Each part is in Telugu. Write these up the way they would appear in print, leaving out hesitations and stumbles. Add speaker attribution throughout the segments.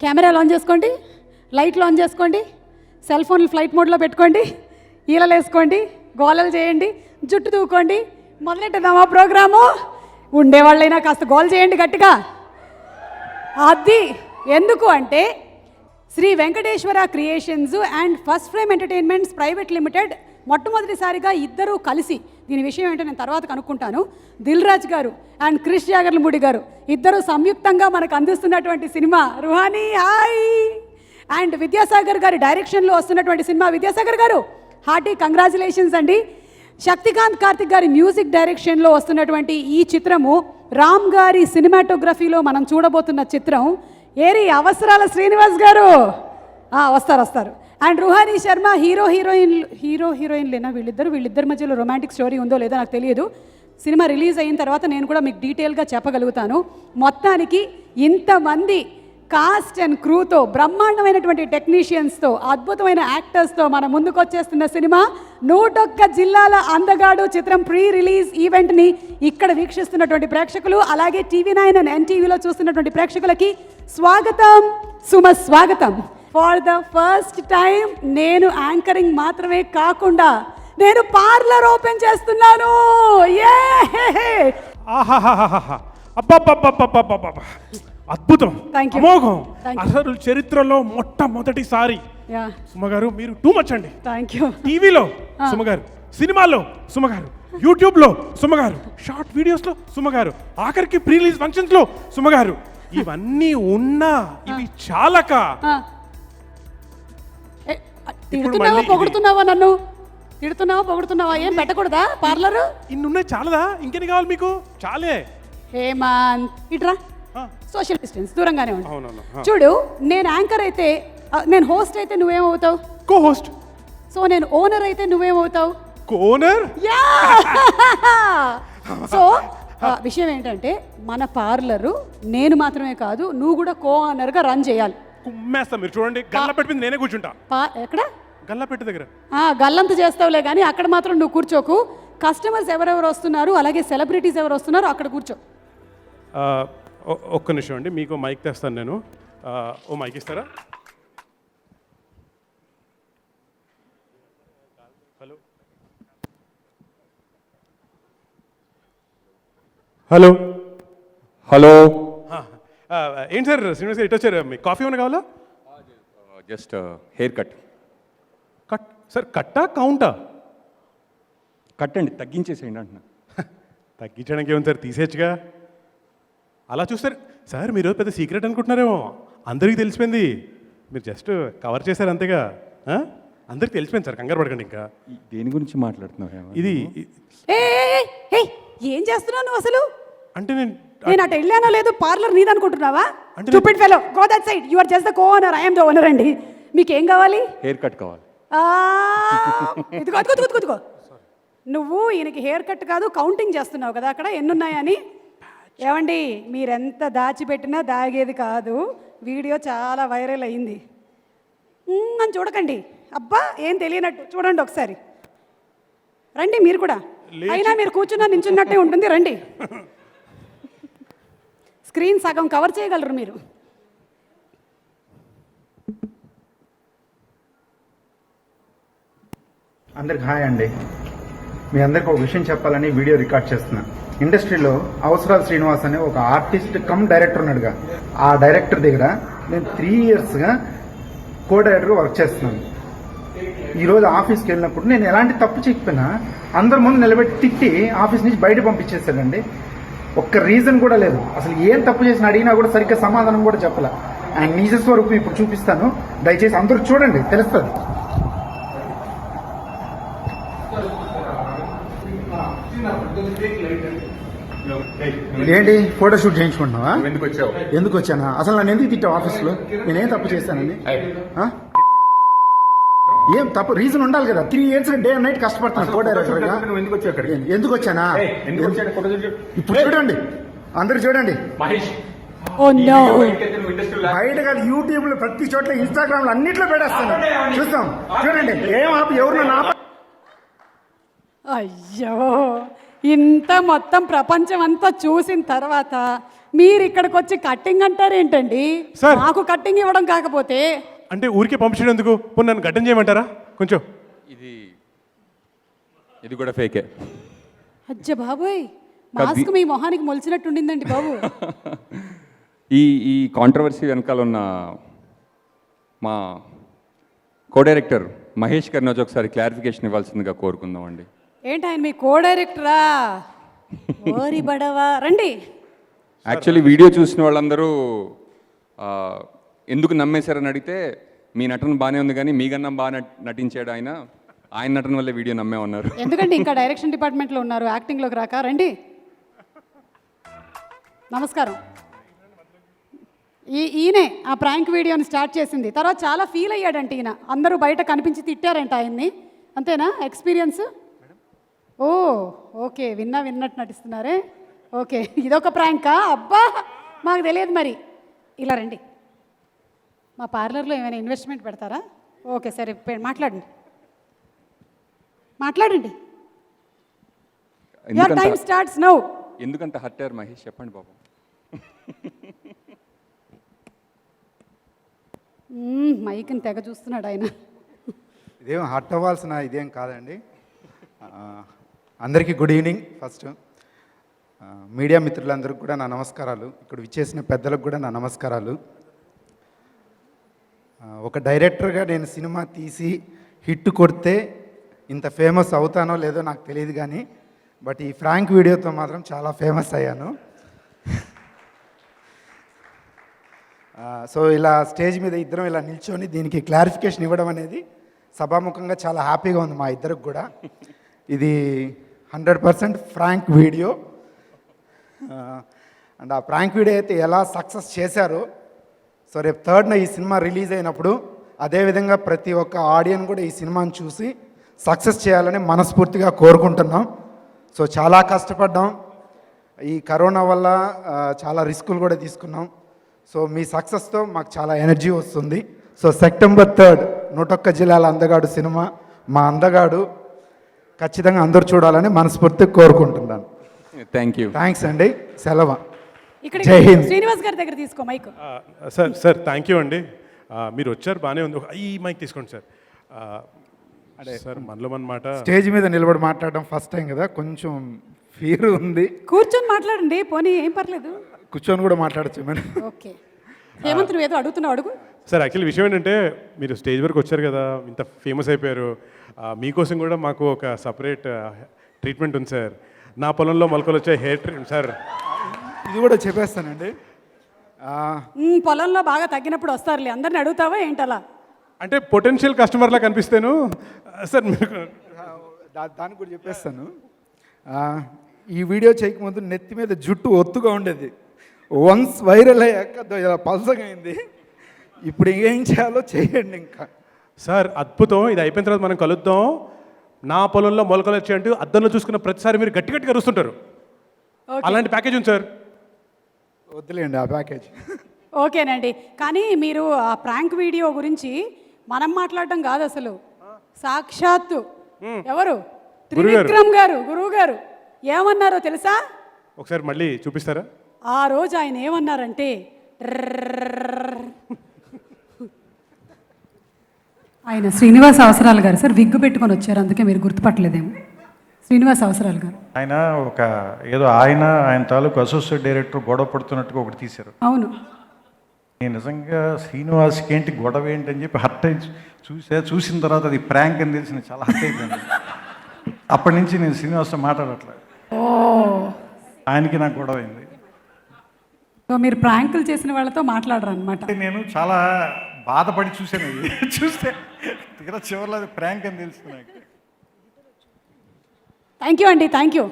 Speaker 1: కెమెరాలు ఆన్ చేసుకోండి, లైట్లు ఆన్ చేసుకోండి, సెల్ ఫోన్లు ఫ్లైట్ మోడ్లో పెట్టుకోండి, ఈలలు వేసుకోండి, గోలలు చేయండి, జుట్టు దూకోండి, మొదలెట్టదామా ప్రోగ్రాము. ఉండేవాళ్ళైనా కాస్త గోల్ చేయండి గట్టిగా. అది ఎందుకు అంటే Shri Venkateswara creations and first frame entertainments private limited మొట్టమొదటిసారిగా ఇద్దరూ కలిసి, దీని విషయం ఏంటో నేను తర్వాత కనుక్కుంటాను, దిల్ రాజు గారు అండ్ క్రిష్ జాగర్లమూడి గారు ఇద్దరు సంయుక్తంగా మనకు అందిస్తున్నటువంటి cinema Ruhani hi and Vidyasagar గారి డైరెక్షన్లో వస్తున్నటువంటి సినిమా. విద్యాసాగర్ గారు హార్టీ కంగ్రాచులేషన్స్ అండి. శక్తికాంత్ కార్తిక్ గారి మ్యూజిక్ డైరెక్షన్లో వస్తున్నటువంటి ఈ చిత్రము రామ్ గారి సినిమాటోగ్రఫీలో మనం చూడబోతున్న చిత్రం. ఏరి అవసరాల శ్రీనివాస్ గారు వస్తారు. అండ్ రుహానీ శర్మ హీరోయిన్లేనా వీళ్ళిద్దరి మధ్యలో రొమాంటిక్ స్టోరీ ఉందో లేదో నాకు తెలియదు. సినిమా రిలీజ్ అయిన తర్వాత నేను కూడా మీకు డీటెయిల్గా చెప్పగలుగుతాను. మొత్తానికి ఇంతమంది కాస్ట్ అండ్ క్రూతో, బ్రహ్మాండమైనటువంటి టెక్నీషియన్స్తో, అద్భుతమైన యాక్టర్స్తో మన ముందుకు వచ్చేస్తున్న సినిమా 101 జిల్లాల అందగాడు చిత్రం ప్రీ రిలీజ్ ఈవెంట్ని ఇక్కడ వీక్షిస్తున్నటువంటి ప్రేక్షకులు, అలాగే TV9 అండ్ NTVలో చూస్తున్నటువంటి ప్రేక్షకులకి స్వాగతం, సుమస్వాగతం. ఫర్ ద ఫస్ట్ టైం నేను యాంకరింగ్ మాత్రమే కాకుండా నేను పార్లర్ ఓపెన్ చేస్తున్నాను.
Speaker 2: అద్భుతం, అమోఘం. అసలు చరిత్రలో మొట్టమొదటిసారి సుమగారు మీరు టూ మచ్ అండి. టీవీలో సుమగారు, సినిమాల్లో సుమగారు, యూట్యూబ్లో సుమగారు, షార్ట్ వీడియోస్లో సుమగారు, ఆఖరికి ప్రీ రిలీజ్ ఫంక్షన్స్ లో సుమగారు. ఇవన్నీ ఉన్నా ఇవి చాలక
Speaker 1: పొగుడుతున్నావా నన్ను? పొగుడుతున్నావా? ఏం పెట్టకూడదా పార్లర్?
Speaker 2: ఇన్నున్నాయి, చాలదా? ఇంకెన్ని కావాలి మీకు? చాలే.
Speaker 1: హేమంత్ ఇట్రా, సోషల్ డిస్టెన్స్, దూరంగానే ఉంది. చూడు, నేను యాంకర్ అయితే, నేను హోస్ట్ అయితే నువ్వేమవుతావు?
Speaker 2: Co host.
Speaker 1: సో నేను ఓనర్ అయితే నువ్వేమవుతావు?
Speaker 2: ఓనర్.
Speaker 1: సో విషయం ఏంటంటే మన పార్లరు నేను మాత్రమే కాదు, నువ్వు కూడా కో ఓనర్గా రన్ చేయాలి.
Speaker 2: కుమ్మేస్తా, మీరు చూడండి. గల్ల పెట్టింది నేనే కూర్చుంటా.
Speaker 1: ఎక్కడ?
Speaker 2: గల్ల పెట్టి దగ్గర.
Speaker 1: గల్లంత చేస్తావులే కానీ అక్కడ మాత్రం నువ్వు కూర్చోకు. కస్టమర్స్ ఎవరెవరు వస్తున్నారు, అలాగే సెలబ్రిటీస్ ఎవరు వస్తున్నారు అక్కడ కూర్చో.
Speaker 2: ఒక్క నిమిషం అండి, మీకు మైక్ తెస్తాను నేను. ఓ మైక్ ఇస్తారా? Hello hello
Speaker 3: hello.
Speaker 2: ఏంటి సార్ శ్రీనివాస్ గారు ఇటు వచ్చారు? మీకు కాఫీ ఏమైనా కావాలా?
Speaker 3: Just hair cut.
Speaker 2: Cut sir? కట్టా కౌంటా?
Speaker 3: కట్ అండి, తగ్గించేసేయండి అంటున్నా.
Speaker 2: తగ్గించడానికి ఏముంది సార్, తీసేయచ్చుగా. అలా చూస్తారు సార్, మీరు పెద్ద సీక్రెట్ అనుకుంటున్నారేమో. అందరికీ తెలిసిపోయింది, మీరు జస్ట్ కవర్ చేశారు అంతేగా. అందరికి తెలిసిపోయింది సార్, కంగారు పడకండి. ఇంకా
Speaker 3: దేని గురించి మాట్లాడుతున్నావు?
Speaker 2: ఇది
Speaker 1: ఏం చేస్తున్నావు నువ్వు అసలు?
Speaker 2: అంటే
Speaker 1: నేను అటు వెళ్ళానో లేదు, పార్లర్ నీదనుకుంటున్నావా? Stupid fellow, go that side. You are just the co owner, I am the owner అండి. మీకేం కావాలి?
Speaker 3: హెయిర్ కట్ కావాలి.
Speaker 1: ఇదిగో నువ్వు ఈయనకి హెయిర్ కట్ కాదు, కౌంటింగ్ చేస్తున్నావు కదా అక్కడ ఎన్నున్నాయని. ఏమండి, మీరెంత దాచిపెట్టినా దాగేది కాదు. వీడియో చాలా వైరల్ అయింది అని చూడకండి. అబ్బా ఏం తెలియనట్టు చూడండి ఒకసారి. రండి మీరు కూడా. అయినా మీరు కూర్చున్నా నించున్నట్టే ఉంటుంది, రండి. స్క్రీన్ సగం కవర్ చేయగలరు మీరు.
Speaker 4: అందరికి హాయ్ అండి. మీ అందరికి ఒక విషయం చెప్పాలని వీడియో రికార్డ్ చేస్తున్నా. ఇండస్ట్రీలో అవసరాల శ్రీనివాస్ అనే ఒక ఆర్టిస్ట్ కమ్ డైరెక్టర్ ఉన్నాడుగా, ఆ డైరెక్టర్ దగ్గర నేను 3 ఇయర్స్గా కో డైరెక్టర్గా వర్క్ చేస్తున్నాను. ఈరోజు ఆఫీస్కి వెళ్ళినప్పుడు నేను ఎలాంటి తప్పు చేయకపోయినా అందరి ముందు నిలబెట్టి తిట్టి ఆఫీస్ నుంచి బయట పంపించేశాడండి. ఒక్క రీజన్ కూడా లేదు. అసలు ఏం తప్పు చేసిన అడిగినా కూడా సరిగ్గా సమాధానం కూడా చెప్పలే. ఆయన నిజ స్వరూపం ఇప్పుడు చూపిస్తాను, దయచేసి అందరూ చూడండి, తెలుస్తుంది. ఏంటి ఫోటోషూట్ చేయించుకుంటున్నావా? ఎందుకు వచ్చానా? అసలు నన్ను ఎందుకు తిట్టావు ఆఫీస్లో? నేనేం తప్పు చేశానని? ఏం తప్పు రీజన్ ఉండాలి కదా. 3 ఇయర్స్ డే అండ్ నైట్ కష్టపడుతున్నాను కో డైరెక్టర్గా. ఎందుకు వచ్చానా? ఇప్పుడు చూడండి, అందరు చూడండి. బయట కాదు, యూట్యూబ్ లో ప్రతి చోట్ల, ఇన్స్టాగ్రామ్ లో అన్నిట్లో పెట్టేస్తాను, చూస్తాం. చూడండి, ఏం ఆపి ఎవరు నన్ను ఆప.
Speaker 1: అయ్యో ఇంత మొత్తం ప్రపంచం అంతా చూసిన తర్వాత మీరు ఇక్కడికి వచ్చి కట్టింగ్ అంటారేంటండి?
Speaker 2: సార్.
Speaker 1: నాకు కట్టింగ్ ఇవ్వడం కాకపోతే
Speaker 2: అంటే ఊరికే పంపించడం ఎందుకు? పోనీ నన్ను గడ్డం చేయమంటారా కొంచెం?
Speaker 3: ఇది కూడా ఫేకే.
Speaker 1: అజ్జ బాబోయ్, మాస్క్ మీ మొహానికి మొలిచినట్టు ఉండిందండి బాబు.
Speaker 3: ఈ కాంట్రవర్సీ వెనకాల ఉన్న మా కో డైరెక్టర్ మహేష్ గారిని వచ్చి ఒకసారి క్లారిఫికేషన్ ఇవ్వాల్సిందిగా కోరుకుందాం అండి.
Speaker 1: ఏంటి ఆయన మీ కో డైరెక్టరా? ఓరి బడవా, రండి.
Speaker 3: యాక్చువల్లీ వీడియో చూసిన వాళ్ళందరూ ఎందుకు నమ్మేశారని అడిగితే మీ నటన బాగానే ఉంది కానీ మీకన్నా బాగా నటించాడు ఆయన నటన వల్ల వీడియో నమ్మేమన్నారు.
Speaker 1: ఎందుకంటే ఇంకా డైరెక్షన్ డిపార్ట్మెంట్లో ఉన్నారు, యాక్టింగ్లోకి రాక. రండి, నమస్కారం. ఈయనే ఆ ప్రాంక్ వీడియోని స్టార్ట్ చేసింది. తర్వాత చాలా ఫీల్ అయ్యాడంట ఈయన. అందరూ బయట కనిపించి తిట్టారంట ఆయన్ని. అంతేనా ఎక్స్పీరియన్స్? ఓ ఓకే, విన్నట్టు నటిస్తున్నారే. ఓకే, ఇదొక ప్రాంకా? అబ్బా, మాకు తెలియదు. మరి ఇలా రండి, మా పార్లర్లో ఏమైనా ఇన్వెస్ట్మెంట్ పెడతారా? ఓకే సరే, మాట్లాడండి. Your time starts now.
Speaker 3: ఎందుకంత హర్ట్ అయ్యారు మహేష్, చెప్పండి బాబు.
Speaker 1: మైక్ని తెగ చూస్తున్నాడు ఆయన.
Speaker 4: ఇదేం హర్ట్ అవ్వాల్సిన ఇదేం కాదండి. అందరికీ గుడ్ ఈవినింగ్. ఫస్ట్ మీడియా మిత్రులందరికీ కూడా నా నమస్కారాలు. ఇక్కడ విచ్చేసిన పెద్దలకు కూడా నా నమస్కారాలు. ఒక డైరెక్టర్గా నేను సినిమా తీసి హిట్ కొడితే ఇంత ఫేమస్ అవుతానో లేదో నాకు తెలియదు కానీ బట్ ఈ ఫ్రాంక్ వీడియోతో మాత్రం చాలా ఫేమస్ అయ్యాను. సో ఇలా స్టేజ్ మీద ఇద్దరం ఇలా నిల్చొని దీనికి క్లారిఫికేషన్ ఇవ్వడం అనేది సభాముఖంగా చాలా హ్యాపీగా ఉంది మా ఇద్దరికి కూడా. ఇది 100% ఫ్రాంక్ వీడియో. అండ్ ఆ ఫ్రాంక్ వీడియో అయితే ఎలా సక్సెస్ చేశారో, సో రేపు 3rd ఈ సినిమా రిలీజ్ అయినప్పుడు అదేవిధంగా ప్రతి ఒక్క ఆడియన్స్ కూడా ఈ సినిమాని చూసి సక్సెస్ చేయాలని మనస్ఫూర్తిగా కోరుకుంటున్నాం. సో చాలా కష్టపడ్డాం. ఈ కరోనా వల్ల చాలా రిస్కులు కూడా తీసుకున్నాం. సో మీ సక్సెస్తో మాకు చాలా ఎనర్జీ వస్తుంది. సో సెప్టెంబర్ 3 101 జిల్లాల అందగాడు సినిమా, మా అందగాడు ఖచ్చితంగా అందరూ చూడాలని మనస్ఫూర్తిగా కోరుకుంటున్నాను. థ్యాంక్స్ అండి. సెలవు.
Speaker 1: ఇక్కడ
Speaker 4: జై హింద్.
Speaker 1: శ్రీనివాస్ గారి దగ్గర తీసుకో మైక్.
Speaker 2: సార్ థ్యాంక్ యూ అండి. మీరు వచ్చారు, బాగానే ఉంది. ఈ మైక్ తీసుకోండి సార్. అదే సార్, మనలో మన మాట.
Speaker 4: స్టేజ్ మీద నిలబడి మాట్లాడడం ఫస్ట్ టైం కదా, కొంచెం ఫీర్ ఉంది.
Speaker 1: కూర్చొని మాట్లాడండి, పోనీ ఏం పర్లేదు.
Speaker 4: కూర్చొని కూడా మాట్లాడచ్చు మేడం.
Speaker 1: ఓకే, హేమంత్ నువ్వు ఏదో అడుగుతున్నావు, అడుగు.
Speaker 2: సార్ యాక్చువల్లీ విషయం ఏంటంటే మీరు స్టేజ్ వరకు వచ్చారు కదా, ఇంత ఫేమస్ అయిపోయారు. మీకోసం కూడా మాకు ఒక సపరేట్ ట్రీట్మెంట్ ఉంది సార్. నా పొలంలో మొలకలు వచ్చే హెయిర్ ట్రీట్మెంట్ సార్.
Speaker 4: ఇది కూడా చెప్పేస్తానండి.
Speaker 1: పొలంలో బాగా తగ్గినప్పుడు వస్తారులే, అందరిని అడుగుతావా ఏంటలా?
Speaker 2: అంటే పొటెన్షియల్ కస్టమర్లా కనిపిస్తాను సార్ మీకు.
Speaker 4: దానికి కూడా చెప్పేస్తాను. ఈ వీడియో చేయకముందు నెత్తి మీద జుట్టు ఒత్తుగా ఉండేది. వన్స్ వైరల్ అయ్యాక ఇలా పల్సగా అయింది. ఇప్పుడు ఏం చేయాలో చేయండి. ఇంకా
Speaker 2: సార్ అద్భుతం. ఇది అయిపోయిన తర్వాత మనం కలుద్దాం. నా పొలంలో మొలకలు వచ్చాయంటూ అద్దంలో చూసుకున్న ప్రతిసారి మీరు గట్టి గట్టిగా అరుస్తుంటారు. అలాంటి ప్యాకేజ్ ఉంది సార్.
Speaker 4: వద్దులేండి ఆ ప్యాకేజ్.
Speaker 1: ఓకేనండి, కానీ మీరు ఆ ప్రాంక్ వీడియో గురించి మనం మాట్లాడడం కాదు అసలు. సాక్షాత్తు ఎవరు, త్రివిక్రమ్ గారు, గురువు గారు ఏమన్నారో తెలుసా?
Speaker 2: ఒకసారి మళ్ళీ చూపిస్తారా?
Speaker 1: ఆ రోజు ఆయన ఏమన్నారంటే, ఆయన శ్రీనివాస్ అవసరాలు గారు సార్, విగ్గు పెట్టుకొని వచ్చారు, అందుకే మీరు గుర్తుపట్టలేదేమో. శ్రీనివాస్ అవసరాలు గారు
Speaker 5: ఆయన ఏదో ఆయన తాలూకు అసోసియేట్ డైరెక్టర్ గొడవ పడుతున్నట్టుగా ఒకటి తీశారు.
Speaker 1: అవును,
Speaker 5: నేను నిజంగా శ్రీనివాస్కి ఏంటి గొడవ ఏంటి అని చెప్పి హర్ట్ అయి చూసిన తర్వాత అది ప్రాంక్ అని తెలిసి చాలా హర్ట్ అయిపోయింది. అప్పటి నుంచి నేను శ్రీనివాస్తో మాట్లాడట్లేదు. ఆయనకి నాకు గొడవ అయింది.
Speaker 1: సో మీరు ప్రాంకులు చేసిన వాళ్ళతో మాట్లాడరు అనమాట.
Speaker 5: నేను చాలా బాధపడి చూశాను. అది చూస్తే దగ్గర చివరిలో అది ప్రాంక్ అని తెలిసింది నాకు.
Speaker 1: థ్యాంక్ యూ అండి, thank you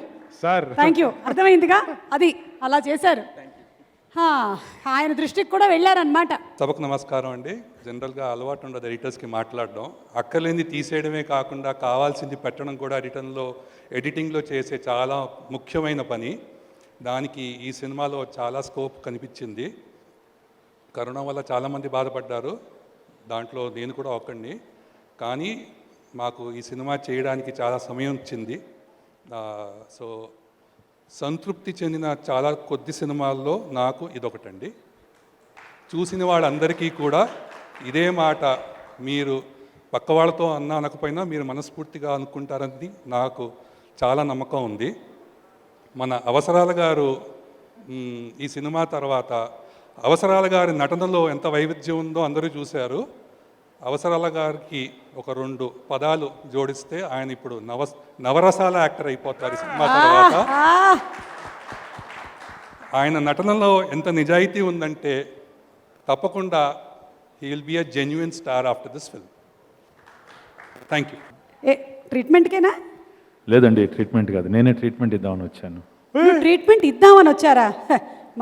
Speaker 2: sir.
Speaker 1: Thank you, అర్థమైందిగా. అది అలా చేశారు. ఆయన దృష్టికి కూడా వెళ్ళారనమాట.
Speaker 6: సభకు నమస్కారం అండి. జనరల్గా అలవాటు ఉండదు ఎడిటర్స్కి మాట్లాడడం. అక్కర్లేంది తీసేయడమే కాకుండా కావాల్సింది పెట్టడం కూడా ఎడిటింగ్లో చేసే చాలా ముఖ్యమైన పని. దానికి ఈ సినిమాలో చాలా స్కోప్ కనిపించింది. కరోనా వల్ల చాలామంది బాధపడ్డారు, దాంట్లో నేను కూడా ఒక్కడిని. కానీ మాకు ఈ సినిమా చేయడానికి చాలా సమయం వచ్చింది. సో సంతృప్తి చెందిన చాలా కొద్ది సినిమాల్లో నాకు ఇదొకటండి. చూసిన వాళ్ళందరికీ కూడా ఇదే మాట మీరు పక్క వాళ్ళతో అనకపోయినా మీరు మనస్ఫూర్తిగా అనుకుంటారని నాకు చాలా నమ్మకం ఉంది. మన అవసరాల గారు ఈ సినిమా తర్వాత అవసరాల గారి నటనలో ఎంత వైవిధ్యం ఉందో అందరూ చూశారు. అవసరాల గారికి ఒక 2 పదాలు జోడిస్తే ఆయన ఇప్పుడు నవరసాల యాక్టర్ అయిపోతారు ఈ సినిమా తర్వాత. ఆయన నటనలో ఎంత నిజాయితీ ఉందంటే తప్పకుండా he will be a genuine star after this film. Thank you.
Speaker 1: ట్రీట్మెంట్కేనా?
Speaker 7: లేదండి, ట్రీట్మెంట్ కాదు, నేనే ట్రీట్మెంట్ ఇద్దామని వచ్చాను.
Speaker 1: ట్రీట్మెంట్ ఇద్దామని వచ్చారా?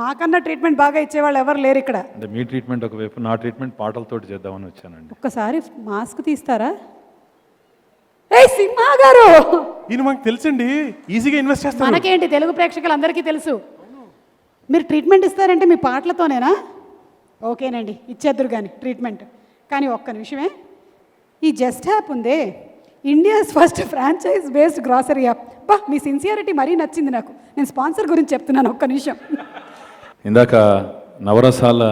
Speaker 1: మాకన్నా ట్రీట్మెంట్ బాగా ఇచ్చేవాళ్ళు ఎవరు లేరు ఇక్కడ.
Speaker 7: అంటే మీ ట్రీట్మెంట్ ఒకవైపు, నా ట్రీట్మెంట్ పాటలతోటి చేద్దామని వచ్చానండి.
Speaker 1: ఒక్కసారి మాస్క్ తీస్తారా? ఏ సింహా గారు,
Speaker 2: ఈయన మాకు తెలుసండి, ఈజీగా ఇన్వెస్ట్ చేస్తాను.
Speaker 1: మనకేంటి, తెలుగు ప్రేక్షకులందరికీ తెలుసు. మీరు ట్రీట్మెంట్ ఇస్తారంటే మీ పాటలతోనేనా? ఓకేనండి, ఇచ్చేద్దరు కానీ ట్రీట్మెంట్. కానీ ఒక్క నిమిషమే, ఈ జస్ట్ యాప్ ఉందే, India's first franchise based grocery app. బా, మీ సిన్సియారిటీ మరీ నచ్చింది నాకు. నేను స్పాన్సర్ గురించి చెప్తున్నాను, ఒక్క నిమిషం.
Speaker 7: ఇందాక నవరసాల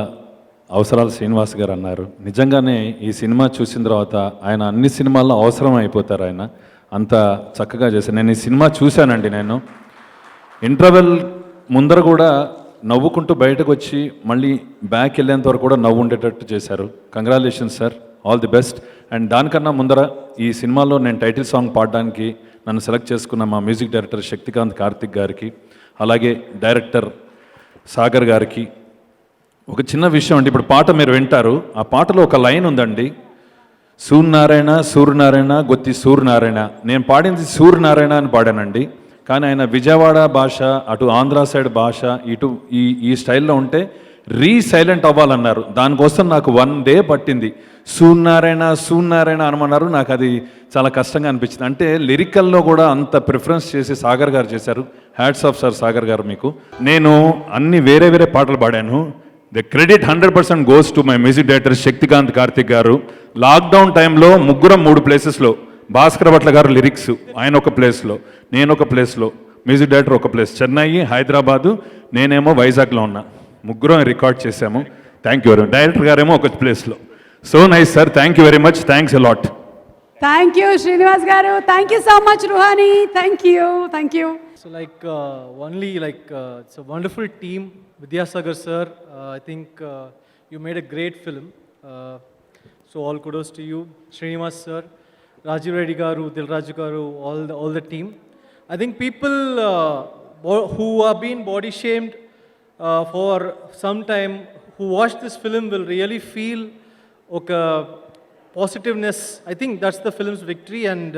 Speaker 7: అవసరాల శ్రీనివాస్ గారు అన్నారు. నిజంగానే ఈ సినిమా చూసిన తర్వాత ఆయన అన్ని సినిమాల్లో అవసరం అయిపోతారు. ఆయన అంత చక్కగా చేశారు. నేను ఈ సినిమా చూశానండి. నేను ఇంటర్వెల్ ముందర కూడా నవ్వుకుంటూ బయటకు వచ్చి మళ్ళీ బ్యాక్ వెళ్ళేంత వరకు కూడా నవ్వు ఉండేటట్టు చేశారు. Congratulations sir, all the best. And దానికన్నా ముందర ఈ సినిమాలో నేను టైటిల్ సాంగ్ పాడడానికి నన్ను సెలెక్ట్ చేసుకున్న మా మ్యూజిక్ డైరెక్టర్ శక్తికాంత్ కార్తిక్ గారికి, అలాగే డైరెక్టర్ సాగర్ గారికి ఒక చిన్న విషయం అండి. ఇప్పుడు పాట మీరు వింటారు. ఆ పాటలో ఒక లైన్ ఉందండి, సూర్యనారాయణ సూర్యనారాయణ గొత్తి సూర్యనారాయణ. నేను పాడింది సూర్యనారాయణ అని పాడానండి. కానీ ఆయన విజయవాడ భాష, అటు ఆంధ్ర సైడ్ భాష, ఇటు ఈ స్టైల్లో ఉంటే సైలెంట్ అవ్వాలన్నారు. దానికోసం నాకు 1 డే పట్టింది. సూర్యనారాయణ సూర్యనారాయణ అనమన్నారు. నాకు అది చాలా కష్టంగా అనిపించింది. అంటే లిరికల్లో కూడా అంత ప్రిఫరెన్స్ చేసి సాగర్ గారు చేశారు. హ్యాట్స్ ఆఫ్ సార్ సాగర్ గారు మీకు. నేను అన్ని వేరే వేరే పాటలు పాడాను. The credit 100% goes to my music director Shaktikant Karthik గారు. లాక్డౌన్ టైంలో ముగ్గురం 3 ప్లేసెస్లో, భాస్కర్ భట్ల గారు లిరిక్స్, ఆయన ఒక ప్లేస్లో, నేను ఒక ప్లేస్లో, మ్యూజిక్ డైరెక్టర్ ఒక ప్లేస్, చెన్నై, హైదరాబాదు, నేనేమో వైజాగ్లో ఉన్నా. ముగ్గురం రికార్డ్ చేశాము. Thank you very much. Director గారేమో ఒక ప్లేస్లో. So nice sir, thank you very much, thanks a lot.
Speaker 1: Thank you Srinivas garu, thank you so much Ruhani, thank you, thank you.
Speaker 8: So it's a wonderful team. Vidyasagar sir, I think you made a great film. So all kudos to you. Srinivas sir, Rajiv Reddy garu, Dilraju garu, all the team. I think people who have been body shamed for some time, who watch this film will really feel positiveness. I think that's the film's victory, and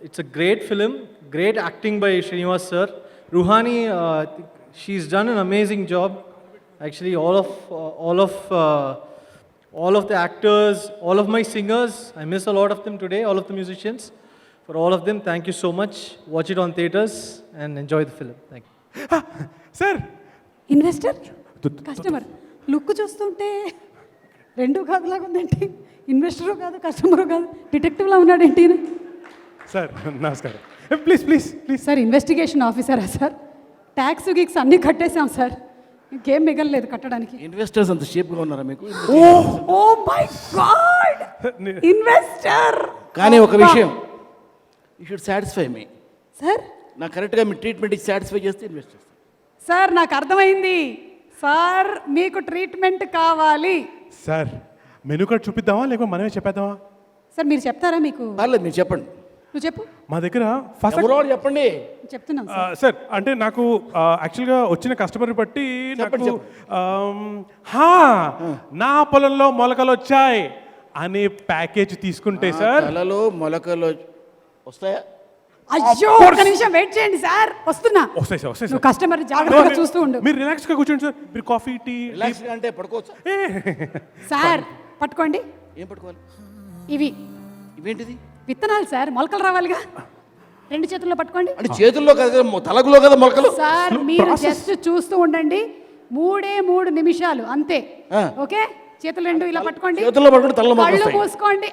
Speaker 8: it's a great film, great acting by Srinivas sir. Ruhani, she's done an amazing job. Actually, all of the actors, all of my singers, I miss a lot of them today, all of the musicians. For all of them, thank you so much. Watch it on theaters and enjoy the film. Thank you.
Speaker 2: Sir,
Speaker 1: investor customer look చూస్తుంటే రెండు కాదులాగా ఉందేంటి? ఇన్వెస్టరు కాదు, కస్టమరు కాదు, డిటెక్టివ్లా ఉన్నాడేంటి?
Speaker 2: సార్ నమస్కారం. Please please please.
Speaker 1: Sir investigation ఆఫీసరా సార్? ట్యాక్స్ గిక్స్ అన్నీ కట్టేసాం సార్, ఇంకేం మిగలలేదు కట్టడానికి.
Speaker 9: ఇన్వెస్టర్స్ అంత షేప్గా ఉన్నారా మీకు?
Speaker 1: Oh my god, investor.
Speaker 9: కానీ ఒక విషయం, you should satisfy me
Speaker 1: sir.
Speaker 9: నాకు కరెక్ట్గా మీ ట్రీట్మెంట్ ఇచ్చి సాటిస్ఫై చేస్తే ఇన్వెస్ట్ చేస్తాను
Speaker 1: సార్. నాకు అర్థమైంది సార్, మీకు ట్రీట్మెంట్ కావాలి.
Speaker 2: సార్ మెనూ కార్డ్ చూపిద్దామా లేకపోతే మనమే చెప్పేద్దామా?
Speaker 1: సార్ మీరు చెప్తారా? మీకు
Speaker 9: పర్లేదు, మీరు చెప్పండి.
Speaker 1: నువ్వు చెప్పు.
Speaker 2: మా దగ్గర ఫస్ట్
Speaker 9: ఎవరో చెప్పండి.
Speaker 1: చెప్తున్నాం
Speaker 2: సార్. అంటే నాకు యాక్చువల్గా వచ్చిన కస్టమర్ బట్టి నాకు నా పొలంలో మొలకలు వచ్చాయి అనే ప్యాకేజ్ తీసుకుంటే సార్.
Speaker 9: తలలో మొలకలు వస్తాయా?
Speaker 1: అయ్యో ఒక నిమిషం వెయిట్ చేయండి సార్, వస్తున్నా.
Speaker 2: వస్తాయి సార్, వస్తాయి
Speaker 1: నువ్వు
Speaker 2: సార్.
Speaker 1: కస్టమర్ జాగ్రత్తగా చూస్తూ ఉండు.
Speaker 2: మీరు రిలాక్స్గా కూర్చోండి సార్. మీరు కాఫీ టీ
Speaker 9: రిలాక్స్ అంటే పడుకోవచ్చు.
Speaker 1: సార్ పట్టుకోండి.
Speaker 9: ఏం పట్టుకోవాలి?
Speaker 1: ఇవి
Speaker 9: ఇవేంటిది?
Speaker 1: విత్తనాలు సార్, మొలకలు రావాలిగా. 2 చేతుల్లో పట్టుకోండి.
Speaker 9: అంటే చేతుల్లో కదా, తలకులో కదా మొలకలు.
Speaker 1: సార్ మీరు జస్ట్ చూస్తూ ఉండండి, 3 నిమిషాలు అంతే. ఓకే, చేతులు 2 ఇలా పట్టుకోండి.
Speaker 9: చేతుల్లో పట్టుకోండి, తలలో మొలకలు
Speaker 1: కళ్ళు
Speaker 9: వస్తాయి.
Speaker 1: మూసుకోండి.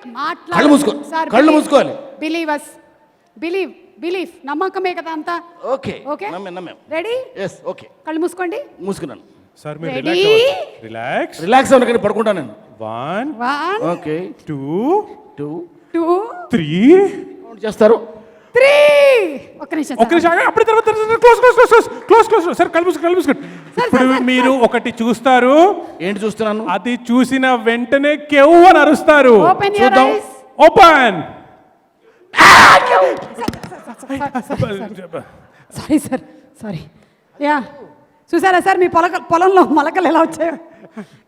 Speaker 9: కళ్ళు మూసుకో.
Speaker 1: సార్
Speaker 9: కళ్ళు మూసుకోవాలి.
Speaker 1: Believe us, believe. బిలీఫ్ నమ్మకమే కదా అంతా.
Speaker 9: ఓకే
Speaker 1: ఓకే
Speaker 9: నమ్మాం.
Speaker 1: రెడీ?
Speaker 9: Yes okay.
Speaker 1: కళ్ళు మూసుకోండి.
Speaker 9: మూసుకున్నాను.
Speaker 2: సార్ మీరు
Speaker 1: Ready?
Speaker 2: రిలాక్స్.
Speaker 9: రిలాక్స్ అవ్వను కానీ పడుకుంటాను నేను.
Speaker 2: 1
Speaker 1: 1
Speaker 9: ఓకే
Speaker 2: 2
Speaker 9: 2
Speaker 1: 2
Speaker 2: 3.
Speaker 9: కౌంట్ చేస్తారు.
Speaker 1: 3. ఒక్క నిమిషం
Speaker 2: ఒక్క నిమిషం ఆగండి. అప్పుడే తర్వాత క్లోజ్. సార్ కళ్ళు మూసుకోండి. ఇప్పుడు మీరు ఒకటి చూస్తారు,
Speaker 9: ఏంటి చూస్తున్నాను?
Speaker 2: అది చూసిన వెంటనే కెవ్వు అని అరుస్తారు.
Speaker 1: ఓపెన్ యువర్
Speaker 9: చూద్దాం.
Speaker 1: Ice.
Speaker 2: Open.
Speaker 1: Sorry sir, sorry. Yeah, చూసారా సార్ మీ పొలంలో మొలకలు ఎలా వచ్చాయో?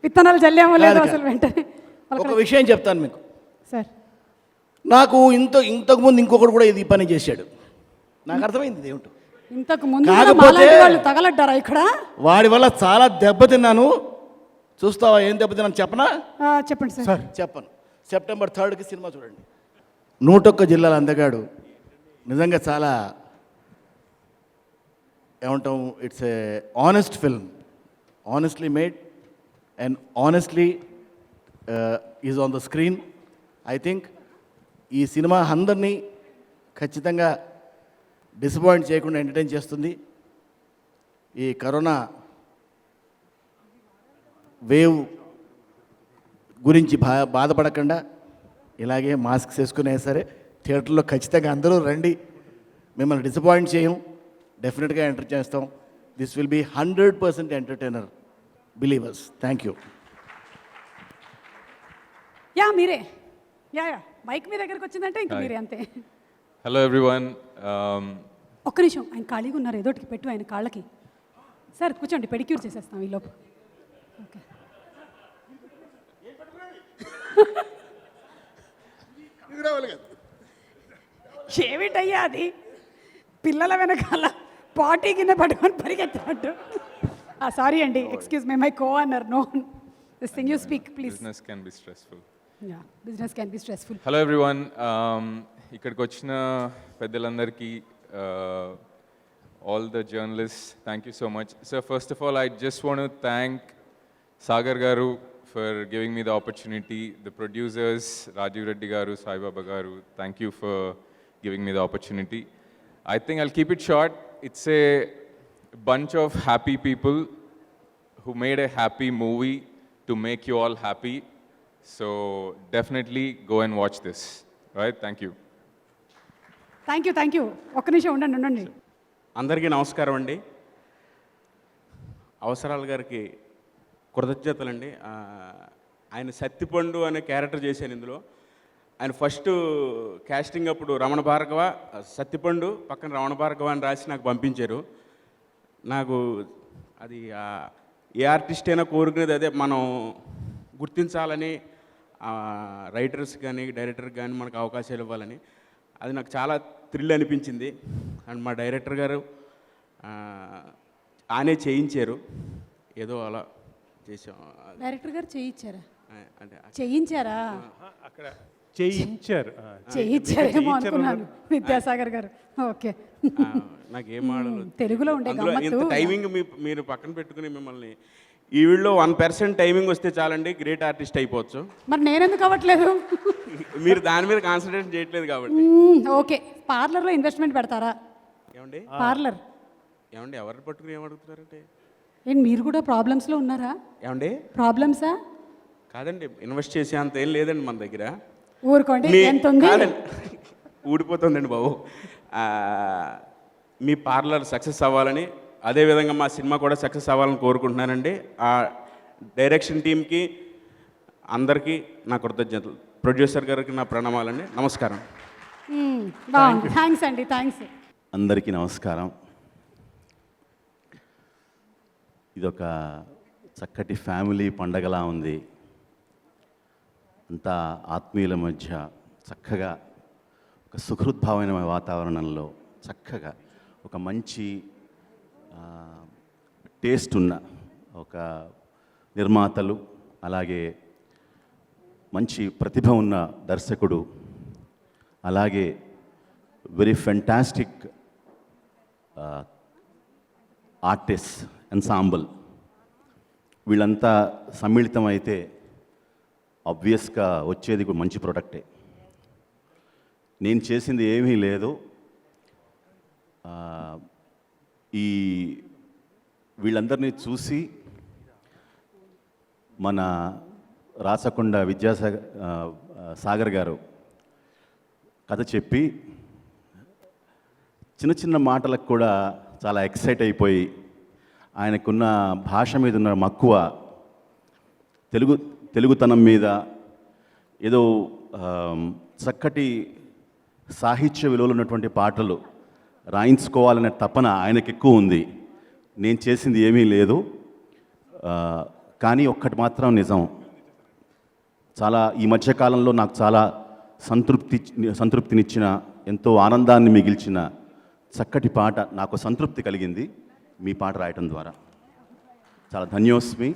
Speaker 1: విత్తనాలు చల్లామో లేదో అసలు వెంటనే
Speaker 9: ఒక విషయం చెప్తాను మీకు.
Speaker 1: సార్
Speaker 9: నాకు ఇంతకుముందు ఇంకొకటి కూడా ఇది పని చేశాడు. నాకు అర్థమైంది ఇది ఏమిటో.
Speaker 1: ఇంతకు ముందు
Speaker 9: కాకపోతే-
Speaker 1: మాలాంటి వాళ్ళు తగలడ్డారా ఇక్కడ?
Speaker 9: వాడి వల్ల చాలా దెబ్బతిన్నాను. చూస్తావా ఏం దెబ్బతిన్నాను చెప్పనా?
Speaker 1: చెప్పండి సార్.
Speaker 9: చెప్పను. సెప్టెంబర్ 3కి సినిమా చూడండి. 101 జిల్లాల అందగాడు నిజంగా చాలా ఏమంటాం, it's a honest film, honestly made and honestly is on the screen. I think ఈ సినిమా అందరినీ ఖచ్చితంగా డిసప్పాయింట్ చేయకుండా ఎంటర్టైన్ చేస్తుంది. ఈ కరోనా వేవ్ గురించి బాధపడకుండా ఇలాగే మాస్క్ వేసుకునే సరే థియేటర్లో ఖచ్చితంగా అందరూ రండి. మిమ్మల్ని డిసప్పాయింట్ చేయం, డెఫినెట్గా ఎంటర్ చేస్తాం. This will be 100% entertainer, believers. Thank you.
Speaker 1: Yeah మీరే. యా మైక్ మీ దగ్గరకు వచ్చిందంటే ఇంక మీరే అంతే.
Speaker 3: Hello everyone.
Speaker 1: ఒక్క నిమిషం, ఆయన ఖాళీగా ఉన్నారు, ఏదోటికి పెట్టు ఆయన కాళ్ళకి. సార్ కూర్చోండి, పెడిక్యూర్ చేసేస్తాం ఈ లోపు. ఓకే. ఏమిటయ్యా అది? పిల్లల వెనకాల పార్టీ కింద పట్టుకొని పరిగెత్తినట్టు. సారీ అండి, excuse me, my co owner. No this thing you speak please.
Speaker 3: Business can be stressful.
Speaker 1: Yeah, business can be stressful.
Speaker 3: Hello everyone. ఇక్కడికి వచ్చిన పెద్దలందరికీ, all the journalists, thank you so much. So first of all, I just want to thank Sagar Garu for giving me the opportunity. The producers, Rajiv Reddy Garu, Sai Baba Garu, thank you for giving me the opportunity. I think I'll keep it short. It's a bunch of happy people who made a happy movie to make you all happy. So definitely go and watch this. Right? Thank you.
Speaker 1: Thank you. ఒక్క నిమిషం ఉండండి.
Speaker 10: అందరికీ నమస్కారం అండి. అవసరాల గారికి కృతజ్ఞతలండి. ఆయన సత్తిపండు అనే క్యారెక్టర్ చేశాను ఇందులో. ఆయన ఫస్ట్ క్యాస్టింగ్ అప్పుడు రమణ భార్గవ, సత్తిపండు పక్కన రమణ భార్గవ అని రాసి నాకు పంపించారు. నాకు అది ఏ ఆర్టిస్ట్ అయినా కోరుకునేది అదే, మనం గుర్తించాలని, రైటర్స్ కానీ డైరెక్టర్ కానీ మనకు అవకాశాలు ఇవ్వాలని. అది నాకు చాలా థ్రిల్ అనిపించింది. అండ్ మా డైరెక్టర్ గారు ఆనే చేయించారు, ఏదో అలా చేసాం.
Speaker 1: డైరెక్టర్ గారు చేయించారా?
Speaker 10: అంటే
Speaker 1: చేయించారా?
Speaker 2: అక్కడ చేయించారు.
Speaker 1: చేయించారేమో అనుకున్నాను. విద్యాసాగర్ గారు. ఓకే.
Speaker 10: నాకేం ఆడలు
Speaker 1: తెలుగులో ఉండే
Speaker 10: ఇంత టైమింగ్ మీరు పక్కన పెట్టుకుని మిమ్మల్ని ఈ వీళ్ళలో 1% టైమింగ్ వస్తే చాలండి, గ్రేట్ ఆర్టిస్ట్ అయిపోవచ్చు.
Speaker 1: మరి నేనెందుకు అవ్వట్లేదు?
Speaker 10: మీరు దాని మీద కాన్సన్ట్రేషన్ చేయట్లేదు కాబట్టి.
Speaker 1: ఓకే. పార్లర్లో ఇన్వెస్ట్మెంట్ పెడతారా?
Speaker 10: ఏమండి
Speaker 1: పార్లర్
Speaker 10: ఏమండి ఎవరిని పట్టుకుని ఏమడుగుతున్నారంటే?
Speaker 1: ఏంటి మీరు కూడా ప్రాబ్లమ్స్లో ఉన్నారా?
Speaker 10: ఏమండి
Speaker 1: ప్రాబ్లమ్సా?
Speaker 10: కాదండి, ఇన్వెస్ట్ చేసే అంత ఏం లేదండి మన దగ్గర.
Speaker 1: ఊరుకోండి. ఎంత ఉంది?
Speaker 10: ఊడిపోతుందండి బాబు. మీ పార్లర్ సక్సెస్ అవ్వాలని, అదేవిధంగా మా సినిమా కూడా సక్సెస్ అవ్వాలని కోరుకుంటున్నానండి. ఆ డైరెక్షన్ టీమ్కి అందరికీ నా కృతజ్ఞతలు. ప్రొడ్యూసర్ గారికి నా ప్రణామాలండి. నమస్కారం.
Speaker 1: థ్యాంక్స్ అండి. థ్యాంక్స్.
Speaker 11: అందరికీ నమస్కారం. ఇదొక చక్కటి ఫ్యామిలీ పండగలా ఉంది. అంతా ఆత్మీయుల మధ్య చక్కగా ఒక సుహృద్భావమైన వాతావరణంలో చక్కగా ఒక మంచి టేస్ట్ ఉన్న ఒక నిర్మాతలు, అలాగే మంచి ప్రతిభ ఉన్న దర్శకుడు, అలాగే వెరీ ఫెంటాస్టిక్ ఆర్టిస్ట్ ఎన్సాంబుల్, వీళ్ళంతా సమ్మిళితం అయితే ఆబ్వియస్గా వచ్చేది కూడా మంచి ప్రోడక్టే. నేను చేసింది ఏమీ లేదు, ఈ వీళ్ళందరినీ చూసి మన రాచకొండ విద్యాసాగర్ సాగర్ గారు కథ చెప్పి చిన్న చిన్న మాటలకు కూడా చాలా ఎక్సైట్ అయిపోయి ఆయనకున్న భాష మీద ఉన్న మక్కువ, తెలుగుతనం మీద ఏదో చక్కటి సాహిత్య విలువలు ఉన్నటువంటి పాటలు రాయించుకోవాలనే తపన ఆయనకు ఎక్కువ ఉంది. నేను చేసింది ఏమీ లేదు. కానీ ఒక్కటి మాత్రం నిజం, చాలా ఈ మధ్యకాలంలో నాకు చాలా సంతృప్తినిచ్చిన, ఎంతో ఆనందాన్ని మిగిల్చిన చక్కటి పాట, నాకు సంతృప్తి కలిగింది మీ పాట రాయటం ద్వారా. చాలా ధన్యోస్మి,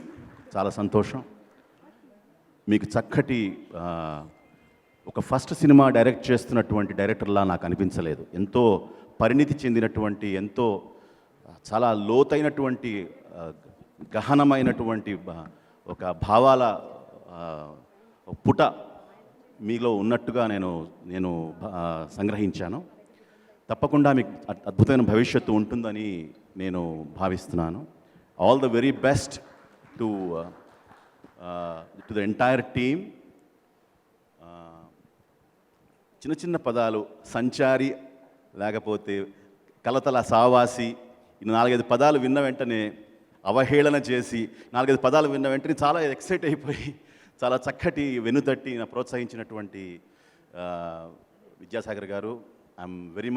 Speaker 11: చాలా సంతోషం. మీకు చక్కటి ఒక ఫస్ట్ సినిమా డైరెక్ట్ చేస్తున్నటువంటి డైరెక్టర్లా నాకు అనిపించలేదు. ఎంతో పరిణితి చెందినటువంటి, ఎంతో చాలా లోతైనటువంటి, గహనమైనటువంటి ఒక భావాల పుట మీలో ఉన్నట్టుగా నేను సంగ్రహించాను. తప్పకుండా మీకు అద్భుతమైన భవిష్యత్తు ఉంటుందని నేను భావిస్తున్నాను. All the very best to the entire team. చిన్న చిన్న పదాలు, సంచారి లేకపోతే కలతల సావాసి, ఈ 4-5 పదాలు విన్న వెంటనే అవహేళన చేసి 4-5 పదాలు విన్న వెంటనే చాలా ఎక్సైట్ అయిపోయి చాలా చక్కటి వెనుతట్టి ప్రోత్సహించినటువంటి విద్యాసాగర్ గారు, I'm very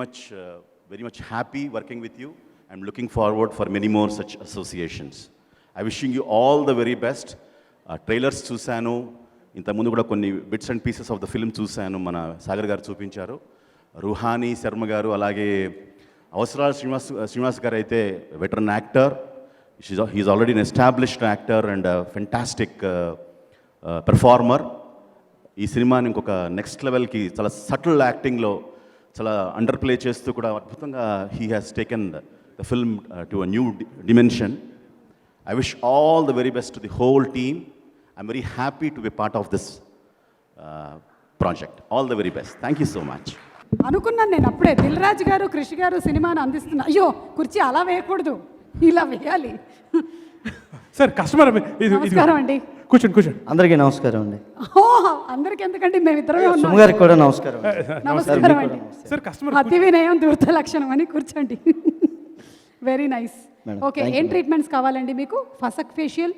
Speaker 11: much happy working with you. I'm looking forward for many more such associations. I wishing you all the very best. Trailers చూశాను, ఇంతకుముందు కూడా కొన్ని bits and pieces of the film చూశాను, మన సాగర్ గారు చూపించారు. రుహానీ శర్మ గారు, అలాగే అవసరాల శ్రీనివాస్ గారు అయితే veteran actor. He's already an established actor and fantastic performer. ఈ సినిమాని ఇంకొక నెక్స్ట్ లెవెల్కి చాలా సటిల్ యాక్టింగ్లో చాలా అండర్ ప్లే చేస్తూ కూడా అద్భుతంగా he has taken the film to a new dimension. I wish all the very best to the whole team. I'm very happy to be part of this project. All the very best. Thank you so much.
Speaker 1: అనుకున్నాను నేను అప్పుడే, దిల్ రాజు గారు కృషి గారు సినిమాను అందిస్తున్నా. అయ్యో కుర్చీ అలా వేయకూడదు, ఇలా వేయాలి.
Speaker 2: సార్ కస్టమర్
Speaker 1: నమస్కారం అండి.
Speaker 2: కూర్చోండి.
Speaker 12: అందరికీ నమస్కారం అండి.
Speaker 1: అందరికి ఎందుకండి, మేమిద్దరమే ఉన్నాం.
Speaker 12: సుమగారికి కూడా నమస్కారం.
Speaker 1: నమస్కారం అండి.
Speaker 2: సార్ కస్టమర్
Speaker 1: అతి వినయం దూర్త లక్షణం అని కూర్చోండి. Very nice. ఓకే, ఏం ట్రీట్మెంట్స్ కావాలండి మీకు? ఫసక్ ఫేషియల్,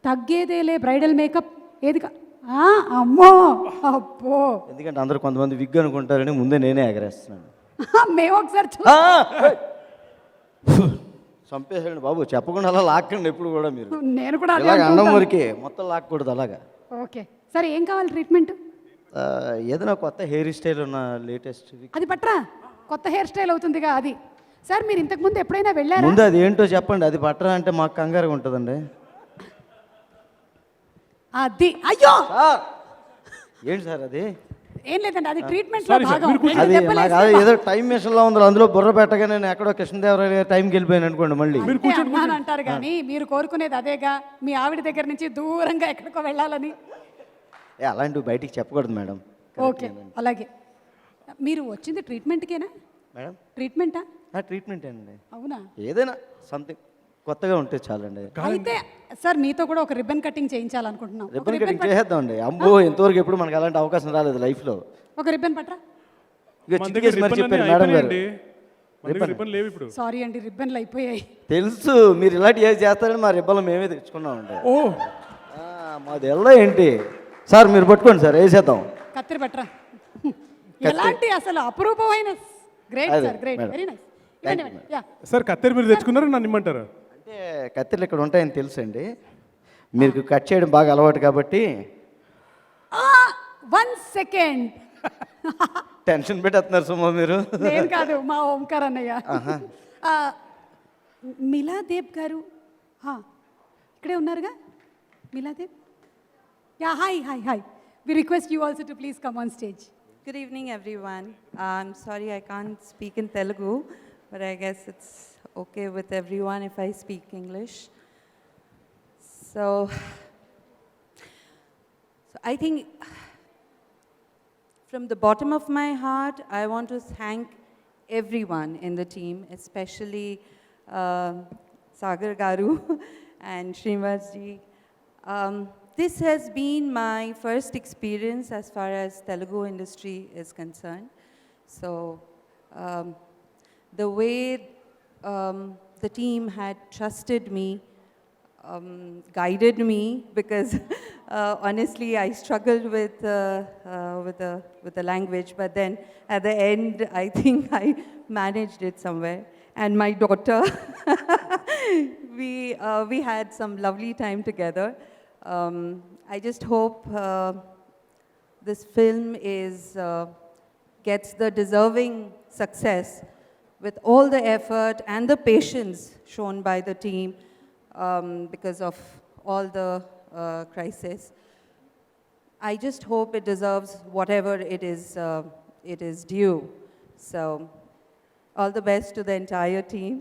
Speaker 1: తగ్గేదేలే బ్రైడల్ మేకప్, ఏది అమ్మో అబ్బో.
Speaker 12: ఎందుకంటే అందరూ కొంతమంది విగ్ అనుకుంటారని ముందే నేనే ఎగరేస్తున్నాను.
Speaker 1: మేము ఒకసారి
Speaker 12: చంపేసాడు బాబు, చెప్పకుండా అలా లాక్కండి ఎప్పుడు కూడా మీరు.
Speaker 1: నేను కూడా
Speaker 12: అలాగే అన్నం వరకే, మొత్తం లాక్కూడదు అలాగా.
Speaker 1: ఓకే, సరే ఏం కావాలి ట్రీట్మెంట్?
Speaker 12: ఏదైనా కొత్త హెయిర్ స్టైల్ ఉన్న లేటెస్ట్
Speaker 1: అది పట్రా, కొత్త హెయిర్ స్టైల్ అవుతుందిగా అది. సార్ మీరు ఇంతకుముందు ఎప్పుడైనా వెళ్ళారా?
Speaker 12: ముందు అది ఏంటో చెప్పండి. అది పట్టరా అంటే మాకు కంగారుగా ఉంటుందండి.
Speaker 1: అది అయ్యో
Speaker 12: ఏంటి సార్ అది?
Speaker 1: ఏం లేదండి, అది ట్రీట్మెంట్ లో భాగం.
Speaker 12: అది నాకు అది ఏదో టైం మిషన్ లో ఉంది, అందులో బుర్ర పెట్టగా నేను ఎక్కడో కృష్ణదేవరాయ టైంకి వెళ్ళిపోయాను అనుకోండి. మళ్ళీ
Speaker 1: అన్నాను అంటారు కానీ మీరు కోరుకునేది అదేగా, మీ ఆవిడ దగ్గర నుంచి దూరంగా ఎక్కడికో వెళ్ళాలని.
Speaker 12: అలాంటివి బయటికి చెప్పకూడదు మేడం.
Speaker 1: ఓకే, అలాగే. మీరు వచ్చింది ట్రీట్మెంట్కేనా
Speaker 12: మేడం?
Speaker 1: ట్రీట్మెంటా?
Speaker 12: ట్రీట్మెంట్ అండి.
Speaker 1: అవునా?
Speaker 12: ఏదైనా సంథింగ్ కొత్తగా ఉంటే చాలండి.
Speaker 1: అయితే సార్ మీతో కూడా ఒక రిబ్బన్ కటింగ్ చేయించాలనుకుంటున్నాం.
Speaker 12: రిబ్బన్ కటింగ్ చేసేద్దామండి. అమ్మో, ఇంతవరకు ఎప్పుడు మనకు అలాంటి అవకాశం రాలేదు లైఫ్లో.
Speaker 1: ఒక రిబ్బన్ పట్రా.
Speaker 12: ఇక చిటికేసి మరి చెప్పారు మేడం గారు.
Speaker 1: సారీ అండి, రిబ్బన్లు అయిపోయాయి.
Speaker 12: తెలుసు మీరు ఇలాంటి ఏది చేస్తారని మా రిబ్బన్లు మేమే తెచ్చుకున్నామండి. మాది ఎలా ఏంటి సార్? మీరు పట్టుకోండి సార్, వేసేద్దాం.
Speaker 1: కత్తిరి పట్రా. ఎలాంటి అసలు అపురూపమైన. Great sir, great, very nice.
Speaker 2: Sir కత్తెర మీరు తెచ్చుకున్నారు, నన్ను ఇమ్మంటారు?
Speaker 12: అంటే కత్తెరలు ఇక్కడ ఉంటాయని తెలుసు అండి, మీకు కట్ చేయడం బాగా అలవాటు కాబట్టి.
Speaker 1: 1 సెకండ్
Speaker 12: టెన్షన్ పెట్టేస్తున్నారు సుమా మీరు.
Speaker 1: నేను కాదు, మా ఓంకార్ అన్నయ్య. మిలాదేవ్ గారు ఇక్కడే ఉన్నారుగా. Miladev, yeah, hi hi hi. We request you also to please come on stage.
Speaker 13: Good evening, everyone. I'm sorry I can't speak in Telugu, but I guess it's okay with everyone if I speak English. So I think from the bottom of my heart, I want to thank everyone in the team, especially Sagar Garu and Srinivas ji. This has been my first experience as far as Telugu industry is concerned. So the way the team had trusted me, guided me, because honestly I struggled with the language, but then at the end I think I managed it somewhere. And my daughter, we had some lovely time together. I just hope this film gets the deserving success with all the effort and the patience shown by the team because of all the crisis. I just hope it deserves whatever it is due. So, all the best to the entire team.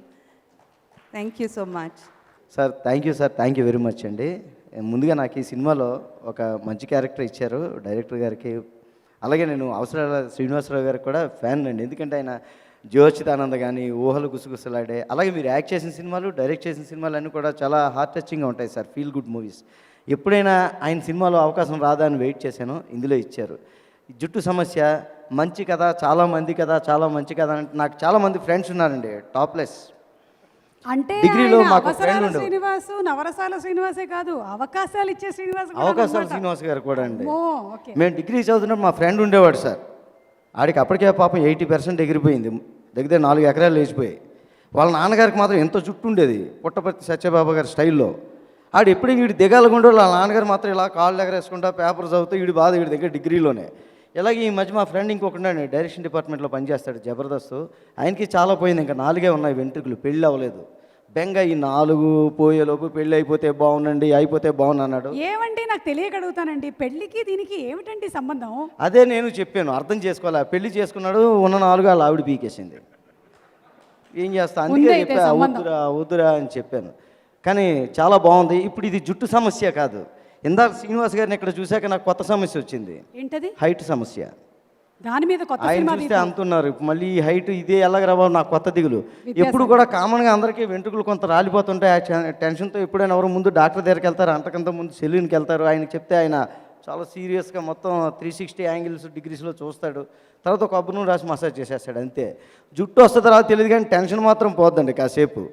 Speaker 13: Thank you so much.
Speaker 12: Sir thank you very much అండి. ముందుగా నాకు ఈ సినిమాలో ఒక మంచి క్యారెక్టర్ ఇచ్చారు డైరెక్టర్ గారికి. అలాగే నేను అవసరాల శ్రీనివాసరావు గారికి కూడా ఫ్యాన్ అండి. ఎందుకంటే ఆయన జ్యోచితానంద కానీ, ఊహలు గుసగుసలాడే, అలాగే మీరు యాక్ట్ చేసిన సినిమాలు, డైరెక్ట్ చేసిన సినిమాలు అన్నీ కూడా చాలా హార్ట్ టచింగ్గా ఉంటాయి సార్, ఫీల్ గుడ్ మూవీస్. ఎప్పుడైనా ఆయన సినిమాలో అవకాశం రాదా అని వెయిట్ చేశాను, ఇందులో ఇచ్చారు. జుట్టు సమస్య మంచి కథ, చాలా మంచి కథ అంటే నాకు చాలామంది ఫ్రెండ్స్ ఉన్నారండి టాప్లెస్.
Speaker 1: అంటే
Speaker 12: డిగ్రీలో
Speaker 1: ఆయన
Speaker 12: మాకు
Speaker 1: అవసరాల
Speaker 12: ఫ్రెండ్ ఉండు,
Speaker 1: శ్రీనివాసు, నవరసాల శ్రీనివాసే కాదు, అవకాశాలు ఇచ్చే శ్రీనివాస్ కూడా
Speaker 12: అవకాశాల
Speaker 1: అన్నమాట.
Speaker 12: శ్రీనివాస్ గారు కూడా అండి.
Speaker 1: ఓ, ఓకే.
Speaker 12: మేము డిగ్రీ చదువుతున్నప్పుడు మా ఫ్రెండ్ ఉండేవాడు సార్. ఆడికి అప్పటికే పాపం 80% ఎగిరిపోయింది, దగ్గర 4 ఎకరాలు లేచిపోయాయి. వాళ్ళ నాన్నగారికి మాత్రం ఎంత జుట్టు ఉండేది, పుట్టపర్తి సత్యబాబా గారి స్టైల్లో. ఆడు ఎప్పుడు వీడి దిగాలకుండా వాళ్ళ నాన్నగారు మాత్రం ఇలా కాళ్ళు ఎగరేసుకుంటా పేపర్ చదువుతూ వీడి బాధ వీడి దగ్గర డిగ్రీలోనే. ఇలాగే ఈ మధ్య మా ఫ్రెండ్ ఇంకొకటి డైరెక్షన్ డిపార్ట్మెంట్లో పనిచేస్తాడు, జబర్దస్త్. ఆయనకి చాలా పోయింది, ఇంకా 4 ఉన్నాయి వెంట్రుకలు, పెళ్ళి అవ్వలేదు. బెంగ ఈ 4 పోయేలోపు పెళ్ళి అయిపోతే బాగుండండి, అయిపోతే బాగుండు అన్నాడు.
Speaker 1: ఏమండి నాకు తెలియక అడుగుతానండి, పెళ్ళికి దీనికి ఏమిటండి సంబంధం?
Speaker 12: అదే నేను చెప్పాను, అర్థం చేసుకోవాలి. పెళ్లి చేసుకున్నాడు, ఉన్న 4 వాళ్ళ ఆవిడ పీకేసింది. ఏం చేస్తా, అందుకే చెప్పా వద్దురా అని చెప్పాను. కానీ చాలా బాగుంది. ఇప్పుడు ఇది జుట్టు సమస్య కాదు. ఇందాక శ్రీనివాస్ గారిని ఇక్కడ చూశాక నాకు కొత్త సమస్య వచ్చింది,
Speaker 1: ఏంటది?
Speaker 12: హైట్ సమస్య.
Speaker 1: దాని మీద కొత్త
Speaker 12: ఆయన
Speaker 1: సినిమా
Speaker 12: చూస్తే అంటున్నారు మళ్ళీ ఈ హైట్ ఇదే ఎలాగ రావాలి, నాకు కొత్త దిగులు. ఎప్పుడు కూడా కామన్గా అందరికీ వెంట్రుకలు కొంత రాలిపోతుంటాయి, ఆ టెన్షన్తో ఎప్పుడైనా ఎవరు ముందు డాక్టర్ దగ్గరికి వెళ్తారు, అంతకంత ముందు సెలూన్కి వెళ్తారు. ఆయనకి చెప్తే ఆయన చాలా సీరియస్గా మొత్తం 360 యాంగిల్స్ డిగ్రీస్లో చూస్తాడు. తర్వాత ఒక అబ్బును రాసి మసాజ్ చేసేస్తాడు, అంతే. జుట్టు వస్తే తర్వాత తెలియదు కానీ టెన్షన్ మాత్రం పోద్దండి కాసేపు.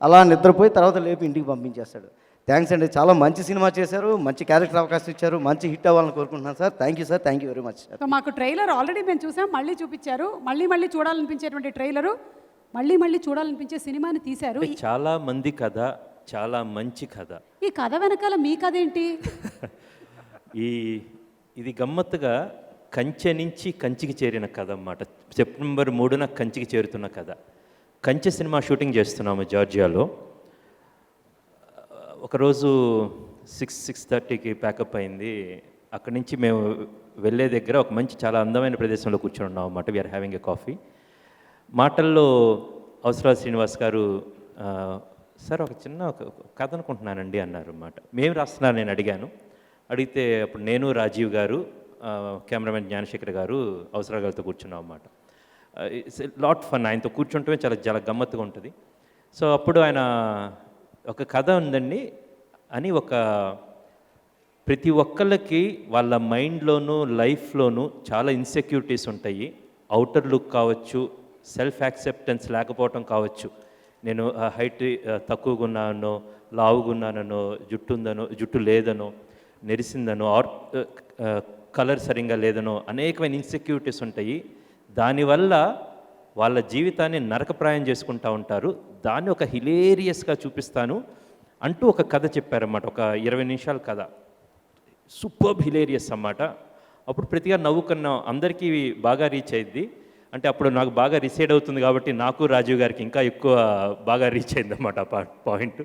Speaker 12: అలా నిద్రపోయి తర్వాత లేపి ఇంటికి పంపించేస్తాడు. థ్యాంక్స్ అండి, చాలా మంచి సినిమా చేశారు, మంచి క్యారెక్టర్ అవకాశం ఇచ్చారు, మంచి హిట్ అవ్వాలని కోరుకుంటున్నాను sir. Thank you sir, thank you very much.
Speaker 1: So మాకు ట్రైలర్ ఆల్రెడీ మేము చూసాం, మళ్ళీ చూపించారు, మళ్ళీ చూడాలనిపించేటువంటి ట్రైలరు, మళ్ళీ చూడాలనిపించే సినిమాని తీశారు.
Speaker 14: చాలా మంది కథ, చాలా మంచి కథ.
Speaker 1: ఈ కథ వెనకాల మీ కథ ఏంటి?
Speaker 14: ఇది గమ్మత్తుగా కంచె నుంచి కంచికి చేరిన కథ అన్నమాట. సెప్టెంబర్ 3న కంచికి చేరుతున్న కథ. కంచె సినిమా షూటింగ్ చేస్తున్నాము జార్జియాలో. ఒకరోజు 6:30కి ప్యాకప్ అయింది. అక్కడి నుంచి మేము వెళ్ళే దగ్గర ఒక మంచి చాలా అందమైన ప్రదేశంలో కూర్చొని ఉన్నాం అన్నమాట. We are having a coffee. మాటల్లో అవసరాల శ్రీనివాస్ గారు, సార్ ఒక కథ అనుకుంటున్నానండి అన్నారు అన్నమాట. మేము రాస్తున్నారు నేను అడిగాను. అడిగితే అప్పుడు నేను, రాజీవ్ గారు, కెమెరామెన్ జ్ఞానశేఖర్ గారు అవసరాల గారితో కూర్చున్నాం అన్నమాట. It's lot fun. ఆయనతో కూర్చుంటే చాలా గమ్మత్తుగా ఉంటుంది. సో అప్పుడు ఆయన ఒక కథ ఉందండి అని ప్రతి ఒక్కళ్ళకి వాళ్ళ మైండ్లోనూ లైఫ్లోనూ చాలా ఇన్సెక్యూరిటీస్ ఉంటాయి. అవుటర్ లుక్ కావచ్చు, సెల్ఫ్ యాక్సెప్టెన్స్ లేకపోవటం కావచ్చు. నేను హైట్ తక్కువగా ఉన్నానో, లావుగా ఉన్నానో, జుట్టు లేదనో, నెరిసిందనో, కలర్ సరిగ్గా లేదనో అనేకమైన ఇన్సెక్యూరిటీస్ ఉంటాయి. దానివల్ల వాళ్ళ జీవితాన్ని నరకప్రాయం చేసుకుంటూ ఉంటారు. దాన్ని ఒక హిలేరియస్గా చూపిస్తాను అంటూ ఒక కథ చెప్పారన్నమాట. ఒక 20 నిమిషాల కథ, సూపర్బ్ హిలేరియస్ అన్నమాట. అప్పుడు ప్రతిగా నవ్వుకున్నాం. అందరికీ బాగా రీచ్ అయింది. అంటే అప్పుడు నాకు బాగా రిసైడ్ అవుతుంది కాబట్టి నాకు, రాజీవ్ గారికి ఇంకా ఎక్కువ బాగా రీచ్ అయిందన్నమాట ఆ point.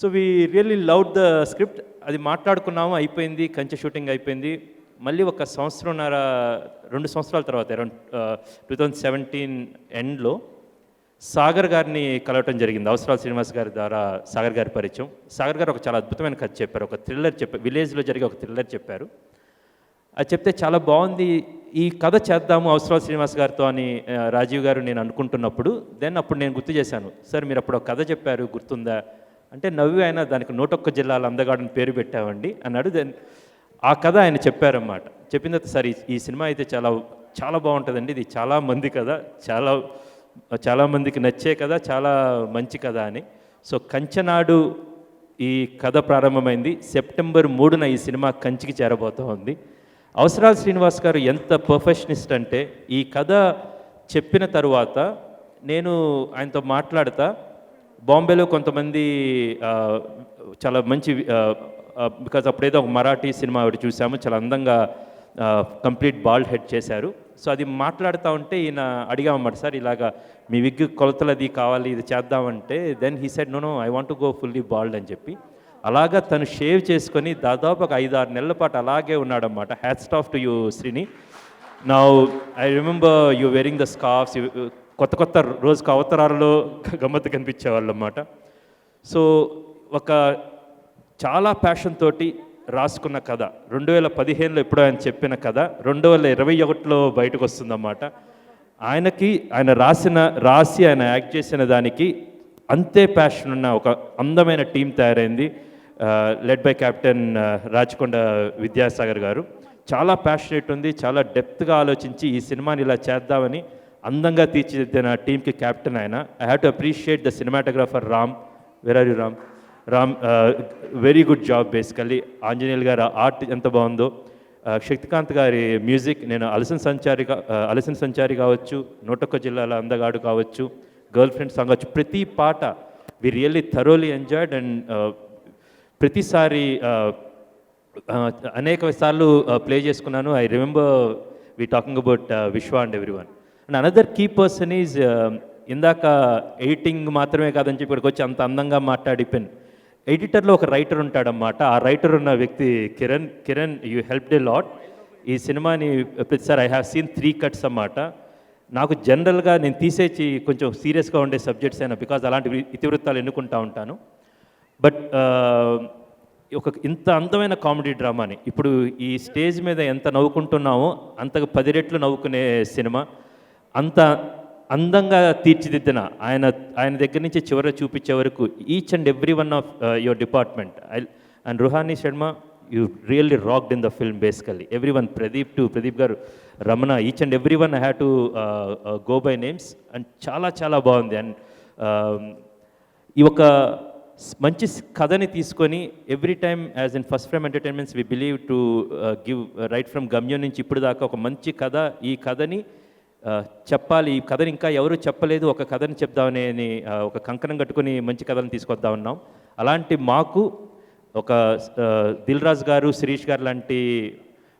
Speaker 14: So we really love the script. అది మాట్లాడుకున్నాము, అయిపోయింది. కంచె షూటింగ్ అయిపోయింది. మళ్ళీ ఒక 2 సంవత్సరాల తర్వాత అరౌండ్ 2017 ఎండ్లో సాగర్ గారిని కలవటం జరిగింది. అవసరాల శ్రీనివాస్ గారి ద్వారా సాగర్ గారి పరిచయం. సాగర్ గారు ఒక చాలా అద్భుతమైన కథ చెప్పారు, ఒక థ్రిల్లర్ చెప్పారు, విలేజ్లో జరిగే ఒక థ్రిల్లర్ చెప్పారు. అది చెప్తే చాలా బాగుంది, ఈ కథ చేద్దాము అవసరాలు శ్రీనివాస్ గారితో అని రాజీవ్ గారు నేను అనుకుంటున్నప్పుడు అప్పుడు నేను గుర్తు చేశాను, సార్ మీరు అప్పుడు ఒక కథ చెప్పారు గుర్తుందా అంటే, నవ్వి ఆయన దానికి 101 జిల్లాల అందగాడని పేరు పెట్టామండి అన్నాడు. ఆ కథ ఆయన చెప్పారన్నమాట. చెప్పిన తర్వాత సార్ ఈ సినిమా అయితే చాలా చాలా బాగుంటుందండి, ఇది చాలా మంది కదా, చాలా మందికి నచ్చే కదా, చాలా మంచి కథ అని. సో కంచనాడు ఈ కథ ప్రారంభమైంది. సెప్టెంబర్ 3న ఈ సినిమా కంచికి చేరబోతూ ఉంది. అవసరాలు శ్రీనివాస్ గారు ఎంత పర్ఫెక్షనిస్ట్ అంటే, ఈ కథ చెప్పిన తరువాత నేను ఆయనతో మాట్లాడతా, బాంబేలో కొంతమంది చాలా మంచి బికాజ్ అప్పుడేదో ఒక మరాఠీ సినిమా ఒకటి చూసాము, చాలా అందంగా కంప్లీట్ బాల్డ్ హెడ్ చేశారు. సో అది మాట్లాడుతూ ఉంటే ఈయన అడిగామన్నమాట, సార్ ఇలాగా మీ విగ్ కొలతలు అది కావాలి, ఇది చేద్దామంటే then he said no I want to go fully bald అని చెప్పి, అలాగా తను షేవ్ చేసుకొని దాదాపు ఒక 5-6 నెలల పాటు అలాగే ఉన్నాడన్నమాట. Hats off to you Srini. Now I remember you wearing the scarves, కొత్త రోజుకు అవతారాలలో గమ్మత్తు కనిపించేవాళ్ళు అన్నమాట. సో ఒక చాలా ప్యాషన్ తోటి రాసుకున్న కథ 2015లో ఎప్పుడో ఆయన చెప్పిన కథ 2021లో బయటకు వస్తుందన్నమాట. ఆయన రాసి ఆయన యాక్ట్ చేసిన దానికి అంతే ప్యాషన్ ఉన్న ఒక అందమైన టీం తయారైంది, led by captain Rachakonda Vidyasagar గారు. చాలా ప్యాషనేట్ ఉంది, చాలా డెప్త్గా ఆలోచించి ఈ సినిమాని ఇలా చేద్దామని అందంగా తీర్చిదిద్దిన టీంకి కెప్టెన్ ఆయన. I have to appreciate the cinematographer Ram. Where are you Ram? Very good job basically. Anjaneyulu గారు ఆర్ట్ ఎంత బాగుందో, శక్తికాంత్ గారి మ్యూజిక్, నేను అలసిన సంచారి కావచ్చు, 101 జిల్లాల అందగాడు కావచ్చు, గర్ల్ ఫ్రెండ్ సాంగ్ కావచ్చు, ప్రతి పాట we really thoroughly enjoyed. And ప్రతిసారి అనేక సార్లు ప్లే చేసుకున్నాను. I remember we talking about Vishwa and everyone. And another key person is, ఇందాక ఎడిటింగ్ మాత్రమే కాదని చెప్పి ఇక్కడికి వచ్చి అంత అందంగా మాట్లాడిపోయాను. ఎడిటర్లో ఒక రైటర్ ఉంటాడన్నమాట. ఆ రైటర్ ఉన్న వ్యక్తి Kiran you helped a lot. ఈ సినిమాని ప్రతిసారి ఐ హ్యావ్ సీన్ 3 cuts అన్నమాట. నాకు జనరల్గా నేను తీసేసి కొంచెం సీరియస్గా ఉండే సబ్జెక్ట్స్ అయినా, బికాజ్ అలాంటి ఇతివృత్తాలు ఎన్నుకుంటా ఉంటాను. బట్ ఇంత అందమైన కామెడీ డ్రామాని ఇప్పుడు ఈ స్టేజ్ మీద ఎంత నవ్వుకుంటున్నామో అంతకు 10 రెట్లు నవ్వుకునే సినిమా, అంత అందంగా తీర్చిదిద్దిన ఆయన దగ్గర నుంచి చివర చూపించే వరకు each and every one of your department and Ruhani Sharma, you really rocked in the film basically. Every one, Pradeep garu, Ramana, each and every one I have to go by names. And చాలా చాలా బాగుంది. అండ్ ఈ ఒక మంచి కథని తీసుకొని every time as in first frame entertainments we believe to give right from Gamyam నుంచి ఇప్పుడు దాకా ఒక మంచి కథ, ఈ కథని చెప్పాలి, ఈ కథని ఇంకా ఎవరు చెప్పలేదు, ఒక కథని చెప్దామని ఒక కంకణం కట్టుకొని మంచి కథని తీసుకొద్దా ఉన్నాం. అలాంటి మాకు ఒక దిల్ రాజు గారు, శిరీష్ గారు లాంటి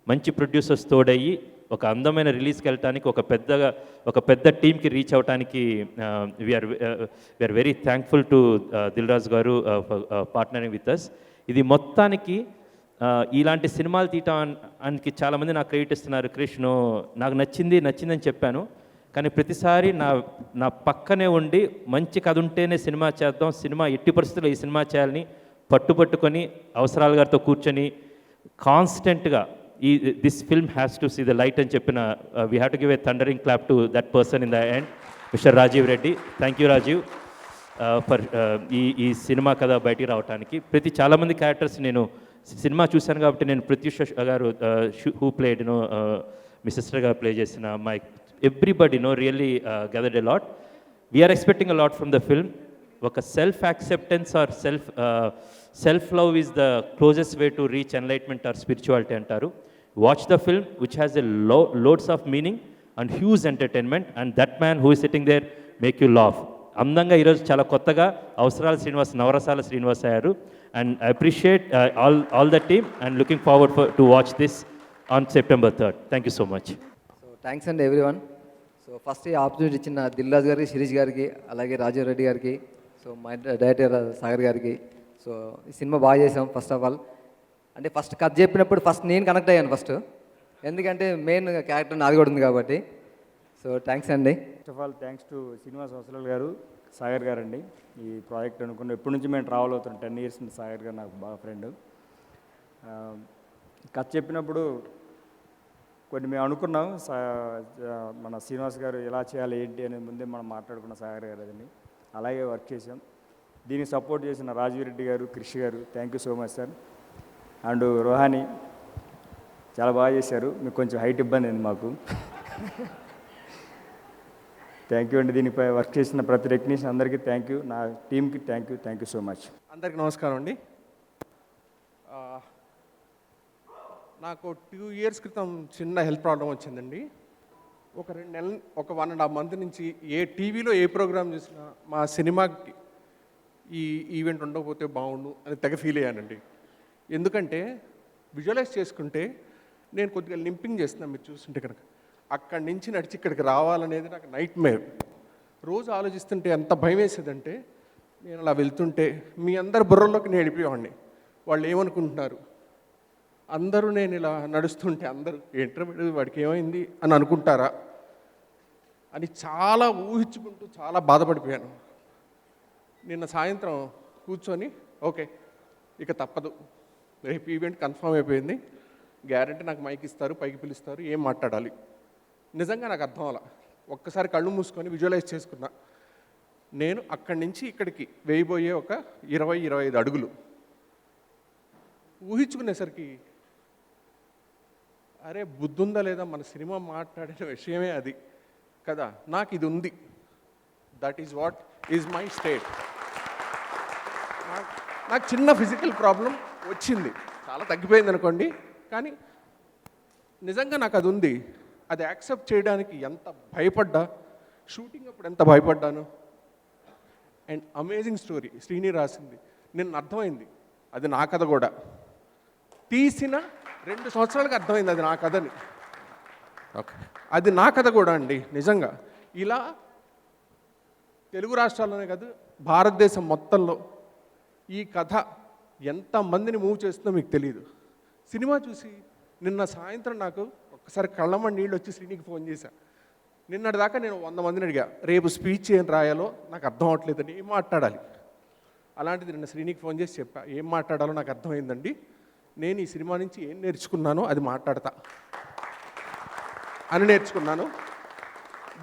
Speaker 14: మంచి ప్రొడ్యూసర్స్ తోడయ్యి ఒక అందమైన రిలీజ్కి వెళ్ళటానికి ఒక పెద్ద టీంకి రీచ్ అవడానికి we are very thankful to Dil Raju garu partnering with us. ఇది మొత్తానికి ఇలాంటి సినిమాలు తీయటానికి చాలామంది నాకు క్రెడిట్ ఇస్తున్నారు. కృష్ణ నాకు నచ్చిందని చెప్పాను, కానీ ప్రతిసారి నా పక్కనే ఉండి మంచి కథ ఉంటేనే సినిమా చేద్దాం, సినిమా ఎట్టి పరిస్థితుల్లో ఈ సినిమా చేయాలని పట్టుకొని అవసరాల గారితో కూర్చొని కాన్స్టెంట్గా this film has to see the light అని చెప్పిన we have to give a thundering clap to that person in the end, mister Rajeev Reddy. Thank you Rajeev for ఈ సినిమా కథ బయటికి రావడానికి. చాలామంది క్యారెక్టర్స్ నేను సినిమా చూశాను కాబట్టి, నేను ప్రత్యూష గారు హూ ప్లేడ్ మీ సిస్టర్ గారు ప్లే చేసిన my everybody really gathered a lot. We are expecting a lot from the film. ఒక self acceptance or self love is the closest way to reach enlightenment or spirituality అంటారు. Watch the film which has a loads of meaning and huge entertainment, and that man who is sitting there make you laugh. అందంగా ఈరోజు చాలా కొత్తగా అవసరాల శ్రీనివాస్, నవరసాల శ్రీనివాస్ అయ్యారు. And I appreciate all the team and looking forward to watch this on September 3rd. Thank you so much.
Speaker 15: So thanks అండి ఎవ్రీవన్. సో ఫస్ట్ ఈ ఆపర్చునిటీ ఇచ్చిన దిల్ రాజు గారికి, శిరీష్ గారికి, అలాగే రాజీవ్ రెడ్డి గారికి, సో మా డైరెక్టర్ సాగర్ గారికి. సో ఈ సినిమా బాగా చేసాం. ఫస్ట్ ఆఫ్ ఆల్ అంటే ఫస్ట్ కథ చెప్పినప్పుడు నేను కనెక్ట్ అయ్యాను ఫస్ట్, ఎందుకంటే మెయిన్ క్యారెక్టర్ నాది కూడా ఉంది కాబట్టి. సో థ్యాంక్స్ అండి.
Speaker 16: First of all thanks to Srinivas అవసరాలు గారు, సాగర్ గారు అండి. ఈ ప్రాజెక్ట్ అనుకున్న ఎప్పటి నుంచి మేము ట్రావెల్ అవుతున్నాం, 10 years నుంచి. సాగర్ గారు నాకు బాగా ఫ్రెండ్. కథ చెప్పినప్పుడు కొన్ని మేము అనుకున్నాం మన శ్రీనివాస్ గారు ఎలా చేయాలి ఏంటి అనేది ముందే మనం మాట్లాడుకున్న సాగర్ గారు అదని అలాగే వర్క్ చేసాం. దీనికి సపోర్ట్ చేసిన Rajiv Reddy garu, Krish garu, thank you so much sir. And Rohani చాలా బాగా చేశారు. మీకు కొంచెం హైట్ ఇబ్బంది అయింది మాకు. థ్యాంక్ యూ అండి. దీనిపై వర్క్ చేసిన ప్రతి టెక్నీషియన్ అందరికీ థ్యాంక్ యూ. నా టీంకి థ్యాంక్ యూ సో మచ్.
Speaker 17: అందరికీ నమస్కారం అండి. నాకు 2 years క్రితం చిన్న హెల్త్ ప్రాబ్లం వచ్చిందండి. ఒక 2 నెలలు, ఒక 1.5 month నుంచి ఏ టీవీలో ఏ ప్రోగ్రామ్ చూసినా మా సినిమాకి ఈ ఈవెంట్ ఉండకపోతే బాగుండు అని తెగ ఫీల్ అయ్యానండి. ఎందుకంటే విజువలైజ్ చేసుకుంటే నేను కొద్దిగా లింపింగ్ చేస్తున్నాను, మీరు చూస్తుంటే కనుక అక్కడి నుంచి నడిచి ఇక్కడికి రావాలనేది నాకు నైట్ మేర్. రోజు ఆలోచిస్తుంటే ఎంత భయం వేసేదంటే నేను అలా వెళ్తుంటే మీ అందరి బుర్రలోకి నేను వెళ్ళిపోయేవాడిని. వాళ్ళు ఏమనుకుంటున్నారు, అందరూ నేను ఇలా నడుస్తుంటే అందరూ ఏంటో వాడికి ఏమైంది అని అనుకుంటారా అని చాలా ఊహించుకుంటూ చాలా బాధపడిపోయాను. నిన్న సాయంత్రం కూర్చొని ఓకే ఇక తప్పదు, రేపు ఈవెంట్ కన్ఫర్మ్ అయిపోయింది, గ్యారంటీ నాకు మైక్ ఇస్తారు, పైకి పిలుస్తారు, ఏం మాట్లాడాలి. నిజంగా నాకు అర్థం అలా ఒక్కసారి కళ్ళు మూసుకొని విజువలైజ్ చేసుకున్నా. నేను అక్కడి నుంచి ఇక్కడికి వేయబోయే ఒక 20-25 అడుగులు ఊహించుకునేసరికి అరే బుద్ధుందా లేదా, మన సినిమా మాట్లాడిన విషయమే అది కదా, నాకు ఇది ఉంది, that is what is my state. నాకు చిన్న ఫిజికల్ ప్రాబ్లం వచ్చింది, చాలా తగ్గిపోయింది అనుకోండి, కానీ నిజంగా నాకు అది ఉంది. అది యాక్సెప్ట్ చేయడానికి ఎంత భయపడ్డా, షూటింగ్ అప్పుడు ఎంత భయపడ్డాను. అండ్ అమేజింగ్ స్టోరీ శ్రీని రాసింది. నిన్న అర్థమైంది అది నా కథ కూడా. తీసిన 2 సంవత్సరాలకు అర్థమైంది అది నా కథని. ఓకే, అది నా కథ కూడా అండి. నిజంగా ఇలా తెలుగు రాష్ట్రాల్లోనే కాదు భారతదేశం మొత్తంలో ఈ కథ ఎంతమందిని మూవ్ చేస్తుందో మీకు తెలియదు. సినిమా చూసి నిన్న సాయంత్రం నాకు ఒక్కసారి కళ్ళమ్మ నీళ్ళు వచ్చి శ్రీనికి ఫోన్ చేశా. నిన్నటి దాకా నేను 100 మందిని అడిగా, రేపు స్పీచ్ ఏం రాయాలో నాకు అర్థం అవ్వట్లేదని, ఏం మాట్లాడాలి. అలాంటిది నిన్న శ్రీనికి ఫోన్ చేసి చెప్పా, ఏం మాట్లాడాలో నాకు అర్థమైందండి, నేను ఈ సినిమా నుంచి ఏం నేర్చుకున్నానో అది మాట్లాడతా అని నేర్చుకున్నాను.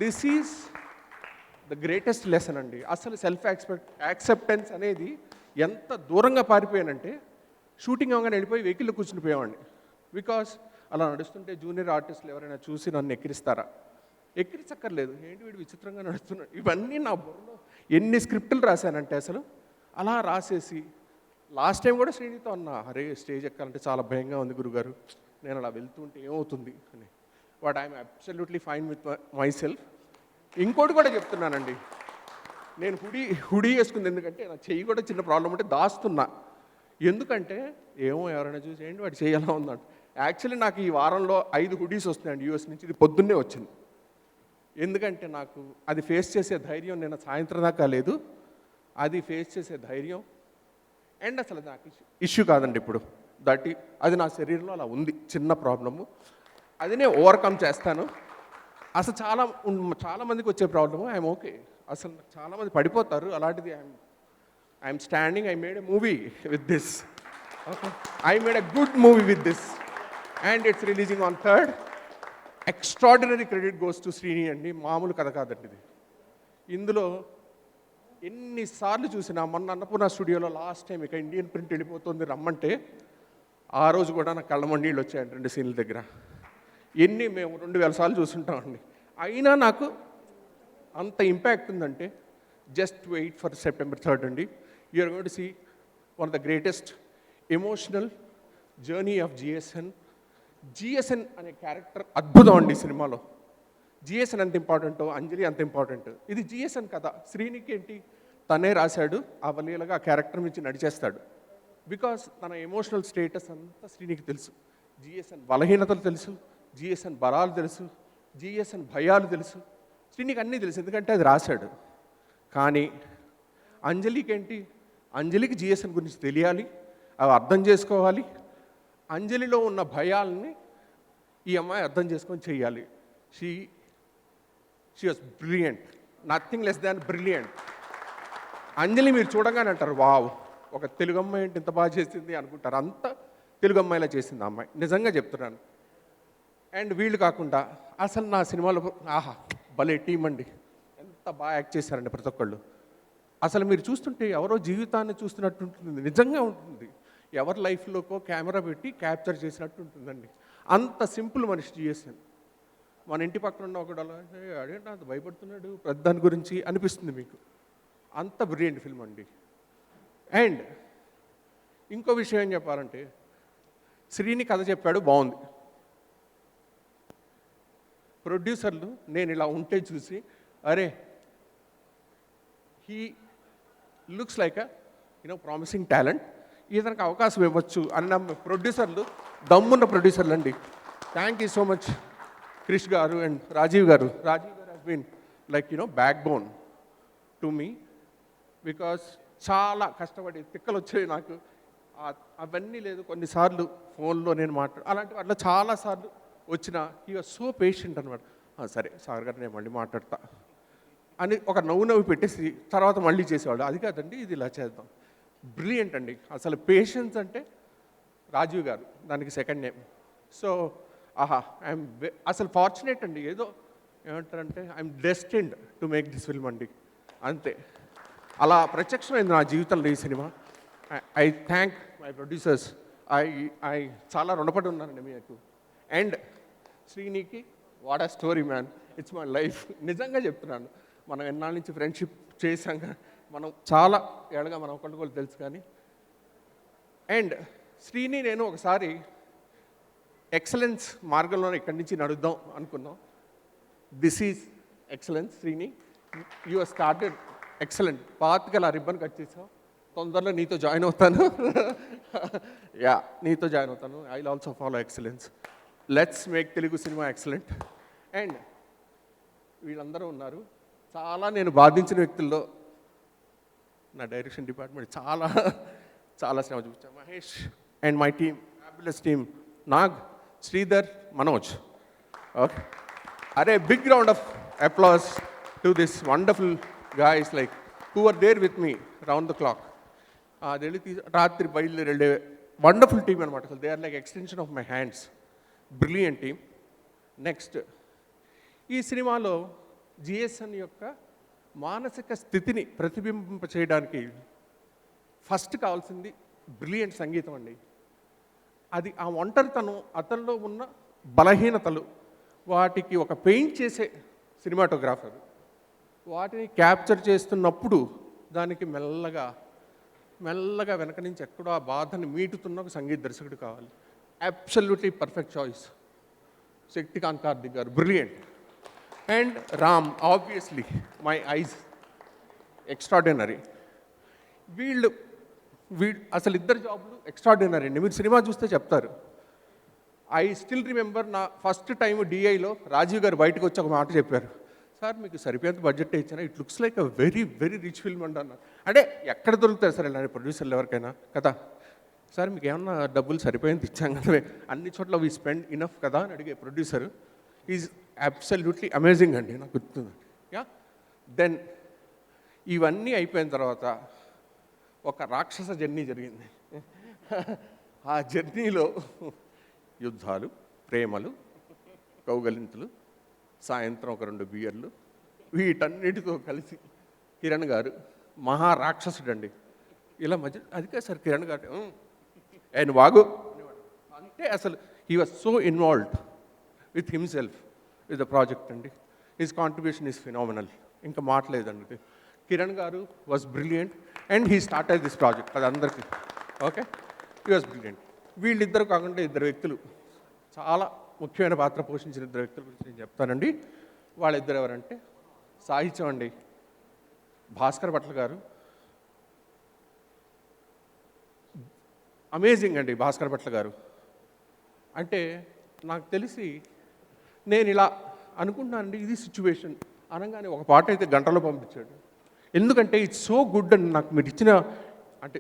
Speaker 17: This is the greatest lesson అండి. అసలు సెల్ఫ్ యాక్సెప్టెన్స్ అనేది ఎంత దూరంగా పారిపోయానంటే, షూటింగ్ అవగానే వెళ్ళిపోయి వెహికల్లో కూర్చుని పోయేవాడిని. బికాస్ అలా నడుస్తుంటే జూనియర్ ఆర్టిస్టులు ఎవరైనా చూసి నన్ను ఎక్కిరిస్తారా, ఎక్కిరించక్కర్లేదు, ఏంటి వీడు విచిత్రంగా నడుస్తున్నాడు. ఇవన్నీ నా బుర్రలో ఎన్ని స్క్రిప్టులు రాశానంటే అసలు అలా రాసేసి లాస్ట్ టైం కూడా శ్రీనితో అన్నా, అరే స్టేజ్ ఎక్కాలంటే చాలా భయంగా ఉంది గురుగారు, నేను అలా వెళ్తుంటే ఏమవుతుంది అని. But I'm absolutely fine with my self. ఇంకోటి కూడా చెప్తున్నానండి, నేను హుడీ వేసుకుంది ఎందుకంటే నా చెయ్యి కూడా చిన్న ప్రాబ్లం ఉంటే దాస్తున్నా. ఎందుకంటే ఏమో ఎవరైనా చూసి ఏంటి వాడు చేయాలా ఉందంట. యాక్చువల్లీ నాకు ఈ వారంలో 5 హుడీస్ వస్తున్నాయండి యూఎస్ నుంచి. ఇది పొద్దున్నే వచ్చింది. ఎందుకంటే నాకు అది ఫేస్ చేసే ధైర్యం నిన్న సాయంత్రం దాకా లేదు. అది ఫేస్ చేసే ధైర్యం అండ్ అసలు నాకు ఇష్యూ కాదండి ఇప్పుడు, అది నా శరీరంలో అలా ఉంది, చిన్న ప్రాబ్లము. అది నేను ఓవర్కమ్ చేస్తాను. అసలు చాలా మందికి వచ్చే ప్రాబ్లము ఐఎమ్ ఓకే. అసలు చాలామంది పడిపోతారు, అలాంటిది I'm standing. I made a movie with this. Okay, I made a good movie with this and it's releasing on 3rd. Extraordinary credit goes to Srini అండి. మామూలు కథ కాదండి ఇది. ఇందులో ఎన్నిసార్లు చూసినా, మొన్న అన్నపూర్ణ స్టూడియోలో లాస్ట్ టైం ఇక ఇండియన్ ప్రింట్ వెళ్ళిపోతుంది రమ్మంటే, ఆ రోజు కూడా నాకు కళ్ళమండీళ్ళు వచ్చాయండి 2 సీన్ల దగ్గర. మేము 2000 సార్లు చూస్తుంటామండి. అయినా నాకు అంత ఇంపాక్ట్ ఉందంటే just wait for September 3rd అండి. You're going to see one of the greatest emotional journey of GSN. GSN అనే క్యారెక్టర్ అద్భుతం అండి సినిమాలో. జిఎస్ఎన్ ఎంత ఇంపార్టెంటో అంజలి అంత ఇంపార్టెంట్. ఇది జిఎస్ఎన్ కథ. శ్రీనికి ఏంటి, తనే రాశాడు, అవలీలగా ఆ క్యారెక్టర్ నుంచి నడిచేస్తాడు. బికాస్ తన ఎమోషనల్ స్టేటస్ అంతా శ్రీనికి తెలుసు. జిఎస్ఎన్ బలహీనతలు తెలుసు, జిఎస్ఎన్ బలాలు తెలుసు, జిఎస్ఎన్ భయాలు తెలుసు. శ్రీనికి అన్నీ తెలుసు, ఎందుకంటే అది రాశాడు. కానీ అంజలికి ఏంటి, అంజలికి జిఎస్ఎన్ గురించి తెలియాలి, అవి అర్థం చేసుకోవాలి. అంజలిలో ఉన్న భయాల్ని ఈ అమ్మాయి అర్థం చేసుకొని చెయ్యాలి. She was brilliant, nothing less than brilliant. Anjali మీరు చూడగానే అంటారు, వావ్, ఒక తెలుగు అమ్మాయి ఏంటి ఇంత బాగా చేసింది అనుకుంటారు. అంత తెలుగు అమ్మాయిలా చేసింది ఆ అమ్మాయి. నిజంగా చెప్తున్నాను. అండ్ వీళ్ళు కాకుండా అసలు నా సినిమాలో ఆహా భలే టీం అండి, ఎంత బాగా యాక్ట్ చేశారండి ప్రతి ఒక్కళ్ళు. అసలు మీరు చూస్తుంటే ఎవరో జీవితాన్ని చూస్తున్నట్టు ఉంటుంది, నిజంగా ఉంటుంది. ఎవరి లైఫ్లోకో కెమెరా పెట్టి క్యాప్చర్ చేసినట్టు ఉంటుందండి. అంత సింపుల్ మనిషి జిఎస్ఎన్. మన ఇంటి పక్కన ఉన్న ఒకడు అలా అదేంటి అంత భయపడుతున్నాడు ప్రతి దాని గురించి అనిపిస్తుంది మీకు. అంత బ్రిలియంట్ ఫిల్మ్ అండి. అండ్ ఇంకో విషయం ఏం చెప్పాలంటే, శ్రీని కథ చెప్పాడు, బాగుంది. ప్రొడ్యూసర్లు నేను ఇలా ఉంటే చూసి అరే he looks like promising talent, ఇతనికి అవకాశం ఇవ్వచ్చు అన్న ప్రొడ్యూసర్లు, దమ్మున్న ప్రొడ్యూసర్లు అండి. Thank you so much Krish గారు అండ్ రాజీవ్ గారు. రాజీవ్ గారు has been like backbone to me, because చాలా కష్టపడి తిక్కలు వచ్చాయి నాకు. అవన్నీ లేదు, కొన్నిసార్లు ఫోన్లో నేను అలాంటి అట్లా చాలాసార్లు వచ్చిన హీ వాజ్ సో పేషెంట్ అనమాట. సరే సాగర్ గారు నేను మళ్ళీ మాట్లాడతా అని ఒక నవ్వు పెట్టేసి తర్వాత మళ్ళీ చేసేవాడు. అది కాదండి ఇది ఇలా చేద్దాం. బ్రిలియంట్ అండి. అసలు పేషెన్స్ అంటే రాజీవ్ గారు, దానికి సెకండ్ నేమ్. సో ఐఎమ్ అసలు ఫార్చునేట్ అండి. ఏదో ఏమంటారంటే I'm destined to make this film అండి, అంతే. అలా ప్రత్యక్షమైంది నా జీవితంలో ఈ cinema. I thank my producers. I చాలా రుణపడి ఉన్నానండి మీకు. అండ్ శ్రీనికి వాట్ ఆ story man, it's my life. నిజంగా చెప్తున్నాను, మనం ఎన్నాళ్ళ నుంచి ఫ్రెండ్షిప్ చేశాక, మనం చాలా ఏళ్ళగా మనం ఒకళ్ళకొకళ్ళు తెలుసు. కానీ అండ్ శ్రీని నేను ఒకసారి ఎక్సలెన్స్ మార్గంలో ఇక్కడి నుంచి నడుద్దాం అనుకున్నాం. This is excellence. Srini you are started excellent. పాతగా రిబ్బన్ కట్ చేసావు, తొందరలో నీతో జాయిన్ అవుతాను. యా, నీతో జాయిన్ అవుతాను. I will also follow excellence. Let's make Telugu cinema excellent. And వీళ్ళందరూ ఉన్నారు. చాలా నేను బాధించిన వ్యక్తుల్లో నా డైరెక్షన్ డిపార్ట్మెంట్ చాలా చాలా శ్రమ చూపించాను. Mahesh and my team, fabulous team, Nag, Sridhar, Manoj. Okay, అరే big round of applause to this wonderful guys like who were there with me round the clock. రాత్రి బయలుదేరి వెళ్ళే వండర్ఫుల్ టీమ్ అనమాట. అసలు they are like extension of my hands. Brilliant team. Next, ఈ సినిమాలో జిఎస్ఎన్ యొక్క మానసిక స్థితిని ప్రతిబింబింప చేయడానికి ఫస్ట్ కావాల్సింది బ్రిలియంట్ సంగీతం అండి. అది ఆ ఒంటరితనం, అతనిలో ఉన్న బలహీనతలు, వాటికి ఒక పెయింట్ చేసే సినిమాటోగ్రాఫర్, వాటిని క్యాప్చర్ చేస్తున్నప్పుడు దానికి మెల్లగా మెల్లగా వెనక నుంచి ఎక్కడో ఆ బాధని మీటుతున్న ఒక సంగీత దర్శకుడు కావాలి. Absolutely perfect choice Shakthikanth Karthik garu, brilliant. And Ram, obviously my eyes, extraordinary. వీళ్ళు అసలు ఇద్దరు జాబులు ఎక్స్ట్రాడినరీ అండి. మీరు సినిమా చూస్తే చెప్తారు. ఐ స్టిల్ రిమెంబర్ నా ఫస్ట్ టైం డిఐలో రాజీవ్ గారు బయటకు వచ్చి ఒక మాట చెప్పారు. సార్ మీకు సరిపోయేంత బడ్జెట్ ఇచ్చాను, it looks like a very very rich film అండి అన్నారు. అంటే ఎక్కడ దొరుకుతారు సార్ ఇలాంటి ప్రొడ్యూసర్లు ఎవరికైనా కదా? సార్ మీకు ఏమన్నా డబ్బులు సరిపోయేంత ఇచ్చాం కదా, అన్ని చోట్ల వీ స్పెండ్ ఇనఫ్ కదా అని అడిగే ప్రొడ్యూసర్ ఈజ్ అబ్సల్యూట్లీ అమేజింగ్ అండి, నాకు గుర్తుంది. యా, దెన్ ఇవన్నీ అయిపోయిన తర్వాత ఒక రాక్షస జర్నీ జరిగింది. ఆ జర్నీలో యుద్ధాలు, ప్రేమలు, కౌగలింతులు, సాయంత్రం ఒక 2 బియర్లు, వీటన్నిటితో కలిసి కిరణ్ గారు మహారాక్షసుడు అండి. ఇలా మధ్య అది కాదు సార్, కిరణ్ గారు ఆయన వాగు అంటే అసలు he was so involved with himself with the project అండి. హిస్ కాంట్రిబ్యూషన్ ఈజ్ ఫినామినల్, ఇంకా మాట్లేదండి. కిరణ్ గారు was brilliant and he started this project. అది అందరికీ ఓకే, హీ వాజ్ బ్రిలియంట్. వీళ్ళిద్దరు కాకుండా 2 వ్యక్తులు చాలా ముఖ్యమైన పాత్ర పోషించిన 2 వ్యక్తుల గురించి నేను చెప్తానండి. వాళ్ళిద్దరు ఎవరంటే సాహిత్యం అండి. భాస్కర్ భట్ల గారు అమేజింగ్ అండి. భాస్కర్ భట్ల గారు అంటే నాకు తెలిసి నేను ఇలా అనుకుంటున్నానండి, ఇది సిచ్యువేషన్ అనగానే ఒక పాట అయితే గంటలో పంపించాడు. ఎందుకంటే ఇట్స్ సో గుడ్ అండి. నాకు మీరు ఇచ్చిన అంటే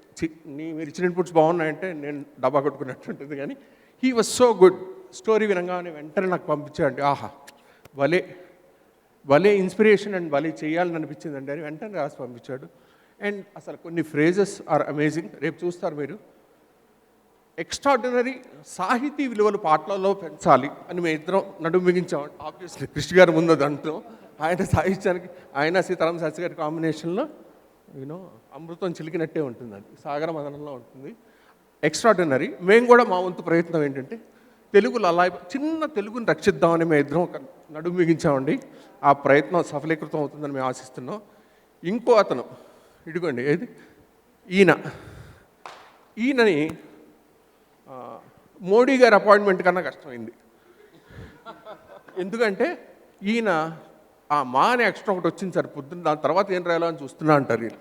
Speaker 17: మీరు ఇచ్చిన ఇన్పుట్స్ బాగున్నాయంటే నేను డబ్బా కొట్టుకున్నట్టుంటుంది. కానీ he was so good. Story వినగానే వెంటనే నాకు పంపించాడండి. ఆహా భలే భలే ఇన్స్పిరేషన్ అండ్ భలే చేయాలని అనిపించిందండి అని వెంటనే రాసి పంపించాడు. అండ్ అసలు కొన్ని ఫ్రేజెస్ ఆర్ అమేజింగ్. రేపు చూస్తారు మీరు. ఎక్స్ట్రాడినరీ సాహితీ విలువలు పాటలలో పెంచాలి అని మేము ఇద్దరం నడుము బిగించాం. ఆబ్వియస్లీ కృష్ణ గారు ముందు దాంట్లో ఆయన సాహిత్యానికి ఆయన సీతారామ శాస్త్రి గారి కాంబినేషన్లో అమృతం చిలికినట్టే ఉంటుంది, అది సాగర మదనంలో ఉంటుంది. ఎక్స్ట్రాడినరీ. మేము కూడా మా వంతు ప్రయత్నం ఏంటంటే తెలుగులో అలా చిన్న తెలుగుని రక్షిద్దామని మేము ఇద్దరం ఒక నడుము బిగించామండి. ఆ ప్రయత్నం సఫలీకృతం అవుతుందని మేము ఆశిస్తున్నాం. ఇంకో అతను ఇదిగోండి, ఏది ఈయనని మోడీ గారి అపాయింట్మెంట్ కన్నా కష్టమైంది. ఎందుకంటే ఈయన మా అనే అక్షరం ఒకటి వచ్చింది సార్ పొద్దున్న, దాని తర్వాత ఏం రాయాలో అని చూస్తున్నా అంటారు వీళ్ళు.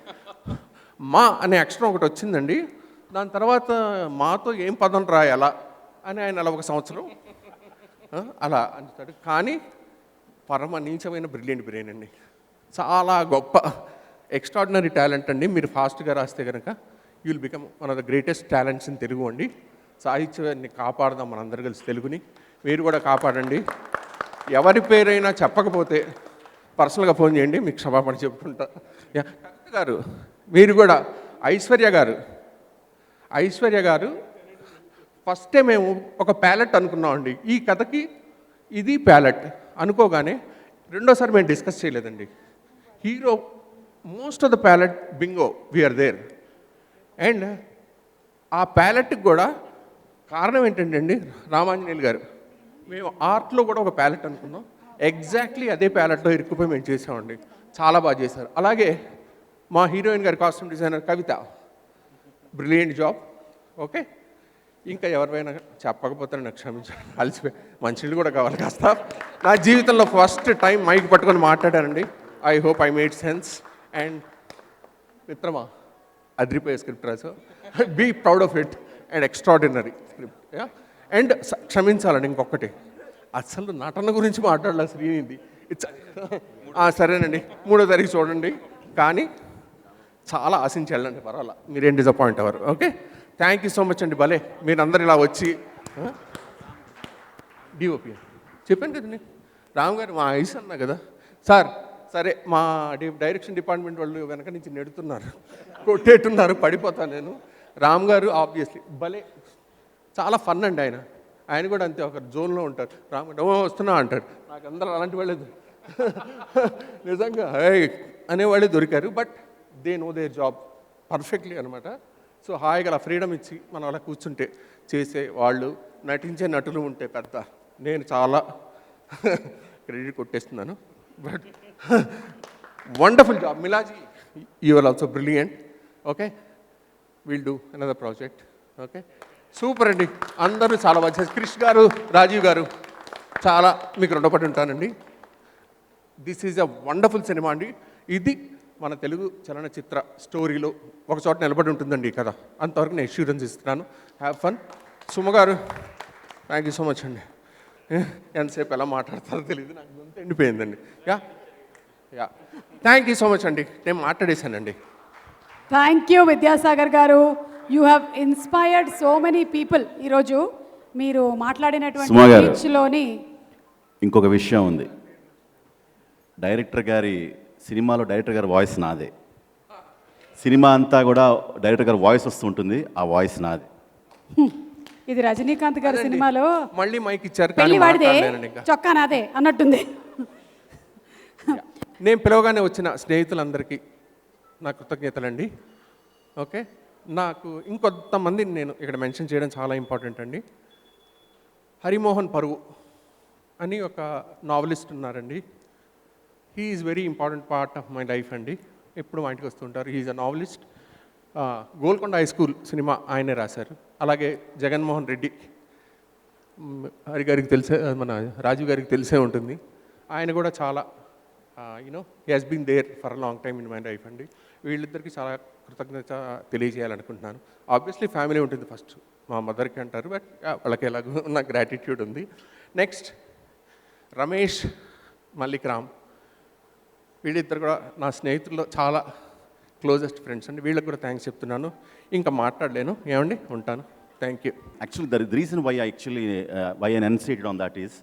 Speaker 17: మా అనే అక్షరం ఒకటి వచ్చిందండి, దాని తర్వాత మాతో ఏం పదం రాయాలా అని ఆయన అలా ఒక సంవత్సరం అలా అంటాడు. కానీ పరమ నీచమైన బ్రిలియంట్ బ్రెయిన్ అండి, చాలా గొప్ప ఎక్స్ట్రాడినరీ టాలెంట్ అండి. మీరు ఫాస్ట్గా రాస్తే కనుక you will become one of the greatest talents in Telugu అండి. సాహిత్యాన్ని కాపాడదాం మనందరూ కలిసి, తెలుగుని మీరు కూడా కాపాడండి. ఎవరి పేరైనా చెప్పకపోతే పర్సనల్గా ఫోన్ చేయండి, మీకు క్షమాపణ చెప్పుకుంటా. కవిత గారు, మీరు కూడా ఐశ్వర్య గారు ఫస్టే మేము ఒక ప్యాలెట్ అనుకున్నామండి. ఈ కథకి ఇది ప్యాలెట్ అనుకోగానే రెండోసారి మేము డిస్కస్ చేయలేదండి. Hero most of the palette bingo we are there. And ఆ ప్యాలెట్కి కూడా కారణం ఏంటంటే అండి, రామాంజనేయులు గారు, మేము ఆర్ట్లో కూడా ఒక ప్యాలెట్ అనుకున్నాం, ఎగ్జాక్ట్లీ అదే ప్యాలెట్లో ఇరుక్కుపోయి మేము చేసామండి. చాలా బాగా చేశారు. అలాగే మా హీరోయిన్ గారి కాస్ట్యూమ్ డిజైనర్ కవిత, బ్రిలియంట్ జాబ్. ఓకే, ఇంకా ఎవరివైనా చెప్పకపోతే నాకు క్షమించాలి, అలసిపోయి మంచినీళ్ళు కూడా కావాలి కాస్త. నా జీవితంలో ఫస్ట్ టైం మైక్ పట్టుకొని మాట్లాడానండి. I hope I made sense. And మిత్రమా, అదిరిపోయే స్క్రిప్ట్ రాసు, be proud of it and extraordinary script. And క్షమించాలండి ఇంకొకటి, అసలు నటన గురించి మాట్లాడాలి శ్రీనిధి. సరేనండి, 3వ తారీఖు చూడండి, కానీ చాలా ఆశించి వెళ్ళండి, పర్వాలా, మీరేం డిసప్పాయింట్ అవ్వరు. Okay, thank you so much అండి. భలే మీరందరూ ఇలా వచ్చి డిఓపి చెప్పాను కదండి, రామ్ గారు మా ఐస్ అన్నా కదా సార్. సరే, మా డైరెక్షన్ డిపార్ట్మెంట్ వాళ్ళు వెనక నుంచి నెడుతున్నారు, కొట్టేట్టున్నారు, పడిపోతాను నేను. రామ్ గారు ఆబ్వియస్లీ భలే, చాలా ఫన్ అండి ఆయన కూడా అంతే, ఒక జోన్లో ఉంటారు. రామ్ గారు వస్తున్నా అంటాడు, నాకు అందరూ అలాంటి వాళ్ళే నిజంగా అనేవాళ్ళే దొరికారు. But they know their job perfectly అనమాట. సో హాయిగా అలా ఫ్రీడమ్ ఇచ్చి మనం అలా కూర్చుంటే చేసే వాళ్ళు, నటించే నటులు ఉంటే పెద్ద, నేను చాలా క్రెడిట్ కొట్టేస్తున్నాను. But wonderful job Milaji, you are also brilliant. Okay, will do another project. Okay, super అండి, అందరూ చాలా బాగా చేశారు. క్రిష్ గారు, రాజీవ్ గారు, చాలా మీకు రుణపడి ఉంటానండి. This is a wonderful cinema అండి. ఇది మన తెలుగు చలనచిత్ర స్టోరీలో ఒక చోట నిలబడి ఉంటుందండి ఈ కథ. అంతవరకు నేను అష్యూరెన్స్ ఇస్తున్నాను. Have fun. సుమ గారు, థ్యాంక్ యూ సో మచ్ అండి. ఎంతసేపు ఎలా మాట్లాడతారో తెలియదు, నాకు గొంతు ఎండిపోయిందండి. Yeah thank you so much అండి, నేను మాట్లాడేశానండి.
Speaker 1: Thank you Vidyasagar garu. You have inspired so many people. ఈరోజు మీరు మాట్లాడినటువంటి స్పీచ్లోని
Speaker 11: ఇంకొక విషయం ఉంది. సినిమాలో డైరెక్టర్ గారి వాయిస్ నాదే. సినిమా అంతా కూడా డైరెక్టర్ గారి వాయిస్ వస్తుంటుంది, ఆ వాయిస్ నాదే.
Speaker 1: ఇది రజనీకాంత్ గారి సినిమాలో
Speaker 17: మళ్ళీ మైక్ ఇచ్చారు,
Speaker 1: పెళ్లి వాడిదే చొక్కా నాదే అన్నట్టుంది.
Speaker 17: నేను పిలవగానే వచ్చిన స్నేహితులందరికీ నా కృతజ్ఞతలండి. ఓకే, నాకు ఇంకొంతమందిని నేను ఇక్కడ మెన్షన్ చేయడం చాలా ఇంపార్టెంట్ అండి. హరిమోహన్ పరువు అని ఒక నావలిస్ట్ ఉన్నారండి. He is very important part of my life అండి. ఎప్పుడు మా ఇంటికి వస్తుంటారు. He is a novelist. Golconda high school cinema ఆయనే రాశారు. అలాగే జగన్మోహన్ రెడ్డి, హరి గారికి తెలిసే, మన రాజీవ్ గారికి తెలిసే ఉంటుంది. ఆయన కూడా చాలా he has been there for a long time in my life అండి. వీళ్ళిద్దరికీ చాలా కృతజ్ఞత తెలియజేయాలనుకుంటున్నాను. ఆబ్వియస్లీ ఫ్యామిలీ ఉంటుంది ఫస్ట్, మా మదర్కి అంటారు, బట్ వాళ్ళకి ఎలాగో నా గ్రాటిట్యూడ్ ఉంది. నెక్స్ట్ రమేష్, మల్లిక్ రామ్, వీళ్ళిద్దరు కూడా నా స్నేహితుల్లో చాలా క్లోజెస్ట్ ఫ్రెండ్స్ అండి. వీళ్ళకి కూడా థ్యాంక్స్ చెప్తున్నాను. ఇంకా మాట్లాడలేను, ఏమండి, ఉంటాను. Thank you.
Speaker 11: Actually the reason why I excited on that is,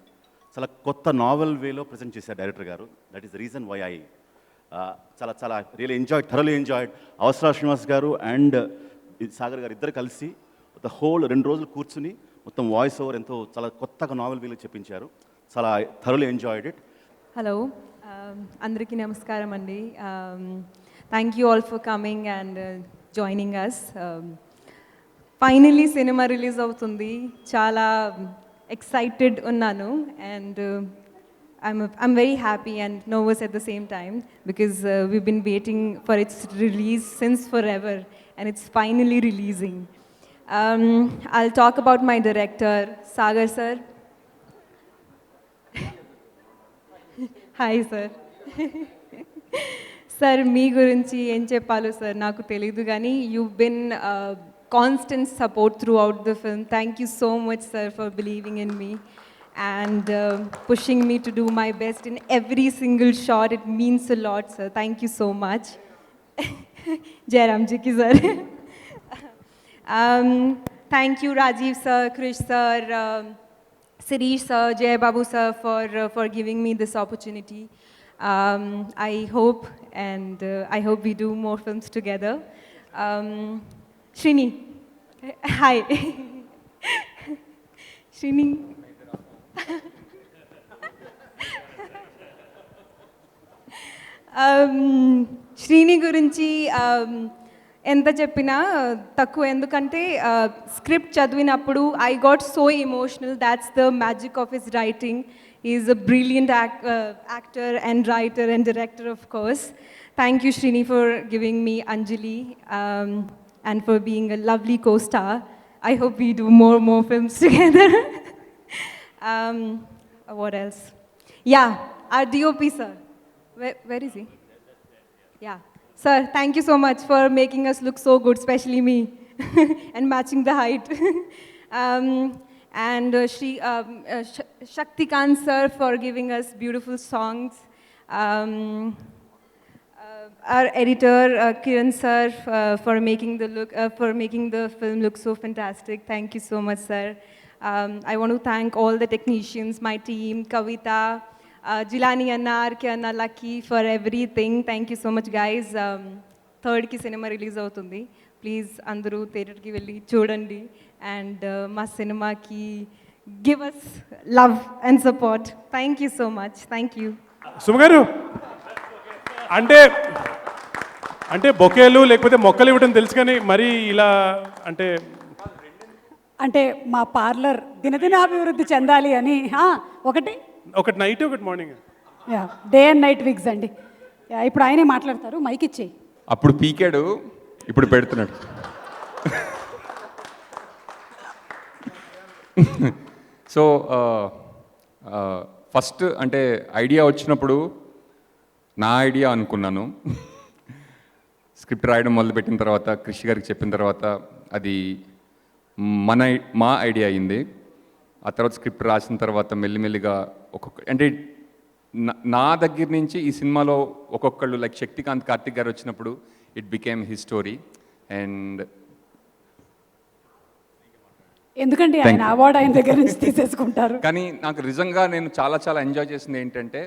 Speaker 11: చాలా కొత్త నావెల్ వేలో ప్రజెంట్ చేశారు director garu. That is the reason why I really thoroughly enjoyed. అవసరా శ్రీనివాస్ గారు అండ్ సాగర్ గారు ఇద్దరు కలిసి ద హోల్ 2 రోజులు కూర్చుని మొత్తం వాయిస్ ఓవర్ ఎంతో చాలా కొత్తగా నావెల్ వీళ్ళు చెప్పించారు. చాలా థరోలీ ఎంజాయ్డ్ ఇట్.
Speaker 18: హలో, అందరికీ నమస్కారం అండి. Thank you all for coming and joining us. Finally cinema release అవుతుంది. చాలా ఎక్సైటెడ్ ఉన్నాను and I'm very happy and nervous at the same time because we've been waiting for its release since forever and it's finally releasing. I'll talk about my director, Sagar sir. Hi sir. Sir, మీ గురించి ఏం చెప్పాలో సార్ నాకు తెలీదు కానీ you've been constant support throughout the film. Thank you so much sir for believing in me and pushing me to do my best in every single shot. It means a lot, sir. Thank you so much. Jairam ji ki sir. Thank you, Rajiv sir, Krish sir, Sirish sir, Jay Babu sir for giving me this opportunity. I hope we do more films together. Srini, hi. Srini. Srini గురించి ఎంత చెప్పినా తక్కువ, ఎందుకంటే స్క్రిప్ట్ చదివినప్పుడు I got so emotional. That's the magic of his writing. Is a brilliant actor and writer and director of course. Thank you Srini for giving me Anjali and for being a lovely co-star. I hope we do more films together. What else? Yeah, our DOP sir. Where is he? Yeah. Sir, thank you so much for making us look so good, especially me, and matching the height. And Shaktikant sir for giving us beautiful songs. Our editor Kiran sir for making the film look so fantastic. Thank you so much sir. I want to thank all the technicians, my team, Kavita, Jilani Anna, RK Anna, Lucky for everything. Thank you so much guys. 3rd ki cinema release avutundi. Please andaru theater ki velli chudandi and ma cinema ki give us love and support. Thank you so much. Thank you.
Speaker 2: సుమగారు, అంటే బొకేలు లేకపోతే మొక్కలు ఇవ్వడం తెలుసు కానీ మరి ఇలా
Speaker 1: అంటే మా పార్లర్ దినదినాభివృద్ధి చెందాలి అని ఒకటి
Speaker 2: నైట్ ఒకటి morning
Speaker 1: day and night wigs అండి. ఇప్పుడు ఆయనే మాట్లాడతారు, మైక్ ఇచ్చేయి.
Speaker 3: అప్పుడు పీకాడు, ఇప్పుడు పెడుతున్నాడు. సో ఫస్ట్ అంటే ఐడియా వచ్చినప్పుడు నా ఐడియా అనుకున్నాను. స్క్రిప్ట్ రాయడం మొదలుపెట్టిన తర్వాత కృషి గారికి చెప్పిన తర్వాత అది మా ఐడియా అయింది. ఆ తర్వాత స్క్రిప్ట్ రాసిన తర్వాత మెల్లిమెల్లిగా అంటే నా దగ్గర నుంచి ఈ సినిమాలో ఒక్కొక్కళ్ళు లైక్ శక్తికాంత్, కార్తిక్ గారు వచ్చినప్పుడు it became his story. And
Speaker 1: ఎందుకంటే ఆయన అవార్డు ఆయన దగ్గర నుంచి తీసేసుకుంటారు.
Speaker 3: కానీ నాకు నిజంగా నేను చాలా చాలా ఎంజాయ్ చేసింది ఏంటంటే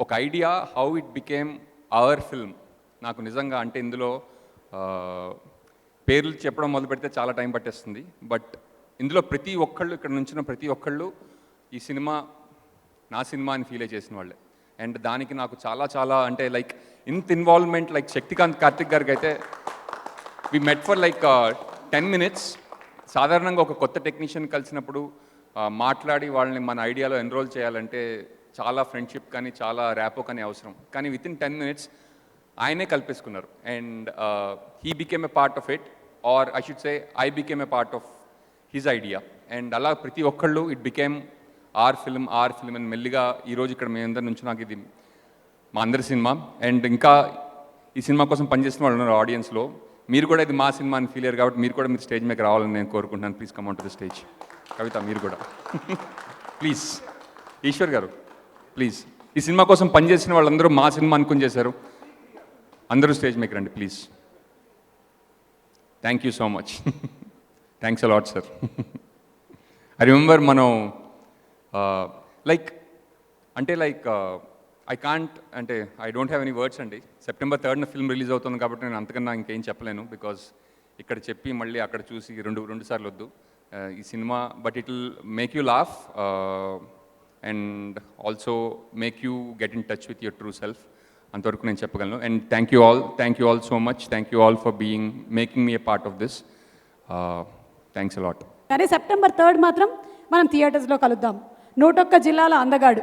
Speaker 3: ఒక idea how it became hour film. నాకు నిజంగా అంటే ఇందులో పేర్లు చెప్పడం మొదలు పెడితే చాలా టైం పట్టేస్తుంది. బట్ ఇందులో ప్రతి ఒక్కళ్ళు, ఇక్కడ నుంచిన ప్రతి ఒక్కళ్ళు ఈ సినిమా నా సినిమా అని ఫీల్ చేసిన వాళ్ళే. అండ్ దానికి నాకు చాలా చాలా అంటే లైక్ ఇంత ఇన్వాల్వ్మెంట్ లైక్ శక్తికాంత్, కార్తిక్ గారికి అయితే వి మెట్ ఫర్ లైక్ 10 minutes. సాధారణంగా ఒక కొత్త టెక్నీషియన్ కలిసినప్పుడు మాట్లాడి వాళ్ళని మన ఐడియాలో ఎన్రోల్ చేయాలంటే చాలా ఫ్రెండ్షిప్ కానీ చాలా ర్యాపో కానీ అవసరం. కానీ వితిన్ 10 minutes ఆయనే కలిపేసుకున్నారు. And he became a part of it, or I should say I became a part of his idea. అండ్ అలా ప్రతి ఒక్కళ్ళు ఇట్ బికేమ్ ఆర్ ఫిల్మ్ అని మెల్లిగా ఈరోజు ఇక్కడ మేమందరి నుంచి నాకు ఇది మా అందరి సినిమా. అండ్ ఇంకా ఈ సినిమా కోసం పనిచేసిన వాళ్ళు ఉన్నారు ఆడియన్స్లో. మీరు కూడా ఇది మా సినిమా అని ఫీల్ అయ్యారు కాబట్టి మీరు స్టేజ్ మీద రావాలని నేను కోరుకుంటున్నాను. Please come on to the stage. Kavitha మీరు కూడా ప్లీజ్. ఈశ్వర్ గారు ప్లీజ్. ఈ సినిమా కోసం పనిచేసిన వాళ్ళందరూ మా సినిమా అనుకుని చేశారు. అందరూ స్టేజ్ మీకు రండి please. Thank you so much. Thanks a lot sir. I remember మనం లైక్ ఐ కాంట్ అంటే I don't have any words అండి. September 3rd ఫిల్మ్ రిలీజ్ అవుతుంది కాబట్టి నేను అంతకన్నా ఇంకేం చెప్పలేను. బికాజ్ ఇక్కడ చెప్పి మళ్ళీ అక్కడ చూసి రెండు సార్లు వద్దు. ఈ cinema but it will make you laugh and also make you get in touch with your true self. అంతవరకు నేను చెప్పగలను. And thank you all so much. Thank you all for making me a part of this. Thanks a lot.
Speaker 1: కానీ సెప్టెంబర్ 3 మాత్రం మనం థియేటర్స్లో కలుద్దాం. 101 జిల్లాల అందగాడు.